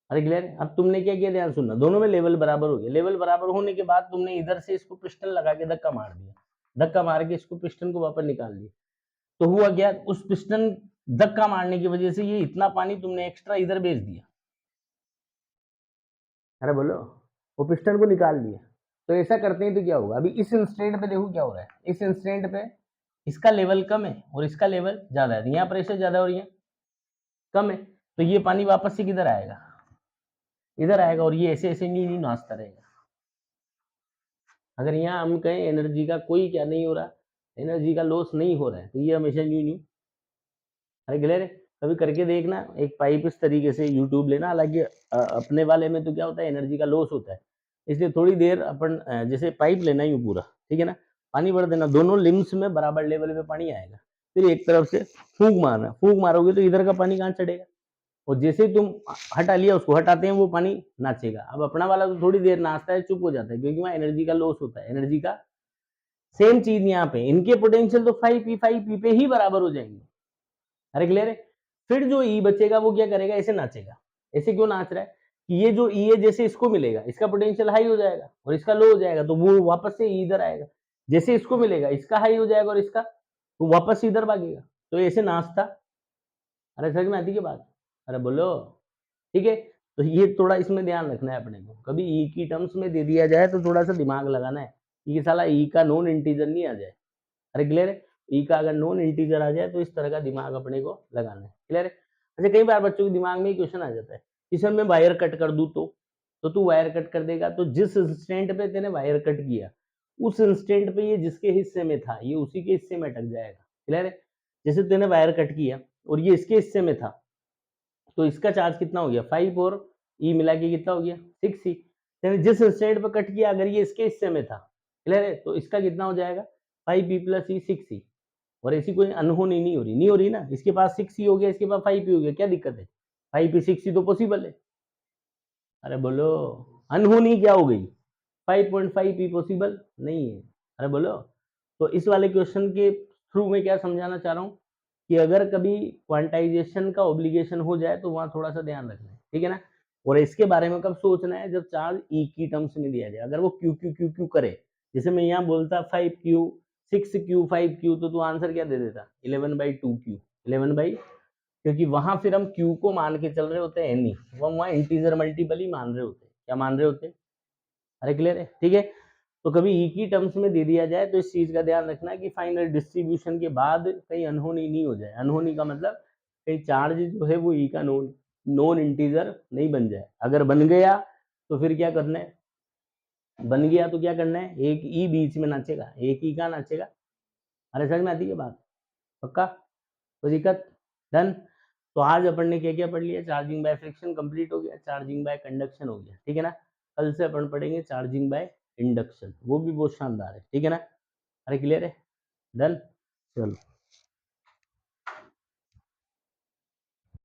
अरे क्लियर है। अब तुमने क्या किया, ध्यान सुनना, दोनों में लेवल बराबर हो गया। लेवल बराबर होने के बाद तुमने इधर से इसको पिस्टन लगा के धक्का मार दिया, धक्का मार के इसको पिस्टन को वापस निकाल दिया, तो हुआ क्या, उस पिस्टन धक्का मारने की वजह से ये इतना पानी तुमने एक्स्ट्रा इधर भेज दिया। अरे बोलो, वो पिस्टन को निकाल दिया, तो ऐसा करते हैं तो क्या होगा, अभी इस इंस्टेंट पे देखो क्या हो रहा है, इस इंस्टेंट पे इसका लेवल कम है और इसका लेवल ज्यादा है, यहाँ प्रेशर ज्यादा और यहाँ कम है, तो ये पानी वापस से किधर आएगा, इधर आएगा, और ये ऐसे ऐसे न्यू न्यू नाचता रहेगा। अगर यहाँ हम कहें एनर्जी का कोई क्या नहीं हो रहा, एनर्जी का लॉस नहीं हो रहा है, तो ये हमेशा न्यू न्यू, अरे क्लियर है। कभी करके देखना, एक पाइप इस तरीके से यूट्यूब लेना, हालांकि अपने वाले में तो क्या होता है एनर्जी का लॉस होता है, इसलिए थोड़ी देर अपन जैसे पाइप लेना ही पूरा, ठीक है ना, पानी भर देना, दोनों लिम्स में बराबर लेवल पे पानी आएगा, फिर एक तरफ से फूंक मारना, फूंक मारोगे तो इधर का पानी कहाँ चढ़ेगा, और जैसे ही तुम हटा लिया उसको हटाते हैं वो पानी नाचेगा। अब अपना वाला तो थोड़ी देर नाचता है, चुप हो जाता है, क्योंकि वहाँ एनर्जी का लॉस होता है, एनर्जी का सेम चीज यहाँ पे, इनके पोटेंशियल तो 5p पे ही बराबर हो जाएंगे। अरे क्लियर है। फिर जो ई बचेगा वो क्या करेगा, ऐसे नाचेगा। ऐसे क्यों नाच रहा है कि ये जो ई है जैसे इसको मिलेगा इसका पोटेंशियल हाई हो जाएगा और इसका लो हो जाएगा, तो वो वापस से इधर आएगा, जैसे इसको मिलेगा इसका हाई हो जाएगा और इसका, तो वापस से इधर भागेगा, तो ऐसे नाचता। अरे समझ में आती है बात, अरे बोलो, ठीक है। तो ये थोड़ा इसमें ध्यान रखना है अपने को, कभी ई की टर्म्स में दे दिया जाए तो थोड़ा सा दिमाग लगाना है कि साला ई का नॉन इंटीजर नहीं आ जाए। अरे क्लियर है, ई का अगर नॉन इंटीजर आ जाए तो इस तरह का दिमाग अपने को लगाना है, क्लियर है। अच्छा, कई बार बच्चों के दिमाग में क्वेश्चन आ जाता है कि सर मैं वायर कट कर दूं तो तू वायर कट कर देगा, तो जिस इंस्टेंट पे तेने वायर कट किया उस इंस्टेंट पे ये जिसके हिस्से में था ये उसी के हिस्से में अटक जाएगा, क्लियर है। जैसे तेने वायर कट किया और ये इसके हिस्से में था, तो इसका चार्ज कितना हो गया 5 और ई मिला के कितना हो गया 6 ई। तेने जिस इंस्टेंट पे कट किया अगर ये इसके हिस्से में था, क्लियर है, तो इसका कितना हो जाएगा 5 ई प्लस ई 6 ई। और ऐसी कोई अनहोनी नहीं हो रही ना, इसके पास 6 ई हो गया इसके पास 5 ई हो गया, क्या दिक्कत है, 5 ई 6 ई तो पॉसिबल है। अरे बोलो, अनहोनी क्या हो गई, 5.5 ई पॉसिबल नहीं है। अरे बोलो, तो इस वाले क्वेश्चन के थ्रू मैं क्या समझाना चाह रहा हूँ कि अगर कभी क्वांटाइजेशन का ऑब्लिगेशन हो जाए तो वहां थोड़ा सा ध्यान रखना है, ठीक है ना। और इसके बारे में कब सोचना है, जब चार्ज ई की टर्म्स में दिया जाए, अगर वो क्यू क्यू क्यू क्यू करे, जैसे मैं यहाँ बोलता 5q 6q 5q, तो तू आंसर क्या दे देता 11/2q 11 क्योंकि वहां फिर हम q को मान के चल रहे होते हैं एनी, वो हम वहाँ इंटीजर मल्टीपल ही मान रहे होते हैं, क्या मान रहे होते हैं। अरे क्लियर है, ठीक है। तो कभी ई की टर्म्स में दे दिया जाए तो इस चीज का ध्यान रखना कि फाइनल डिस्ट्रीब्यूशन के बाद कहीं अनहोनी नहीं हो जाए। अनहोनी का मतलब कहीं चार्ज जो है वो ई का नॉन नॉन इंटीजर नहीं बन जाए, अगर बन गया तो फिर क्या करना है, बन गया तो क्या करना है, एक ई बीच में नाचेगा, एक ई का नाचेगा। अरे समझ में आती है बात, पक्का, कोई दिक्कत, डन। तो आज अपन ने क्या क्या पढ़ लिया, चार्जिंग बाय फ्रिक्शन कंप्लीट हो गया, चार्जिंग बाय कंडक्शन हो गया, ठीक है ना। कल से अपन पढ़ेंगे चार्जिंग बाय इंडक्शन, वो भी बहुत शानदार है, ठीक है ना। अरे क्लियर है, डन, चलो।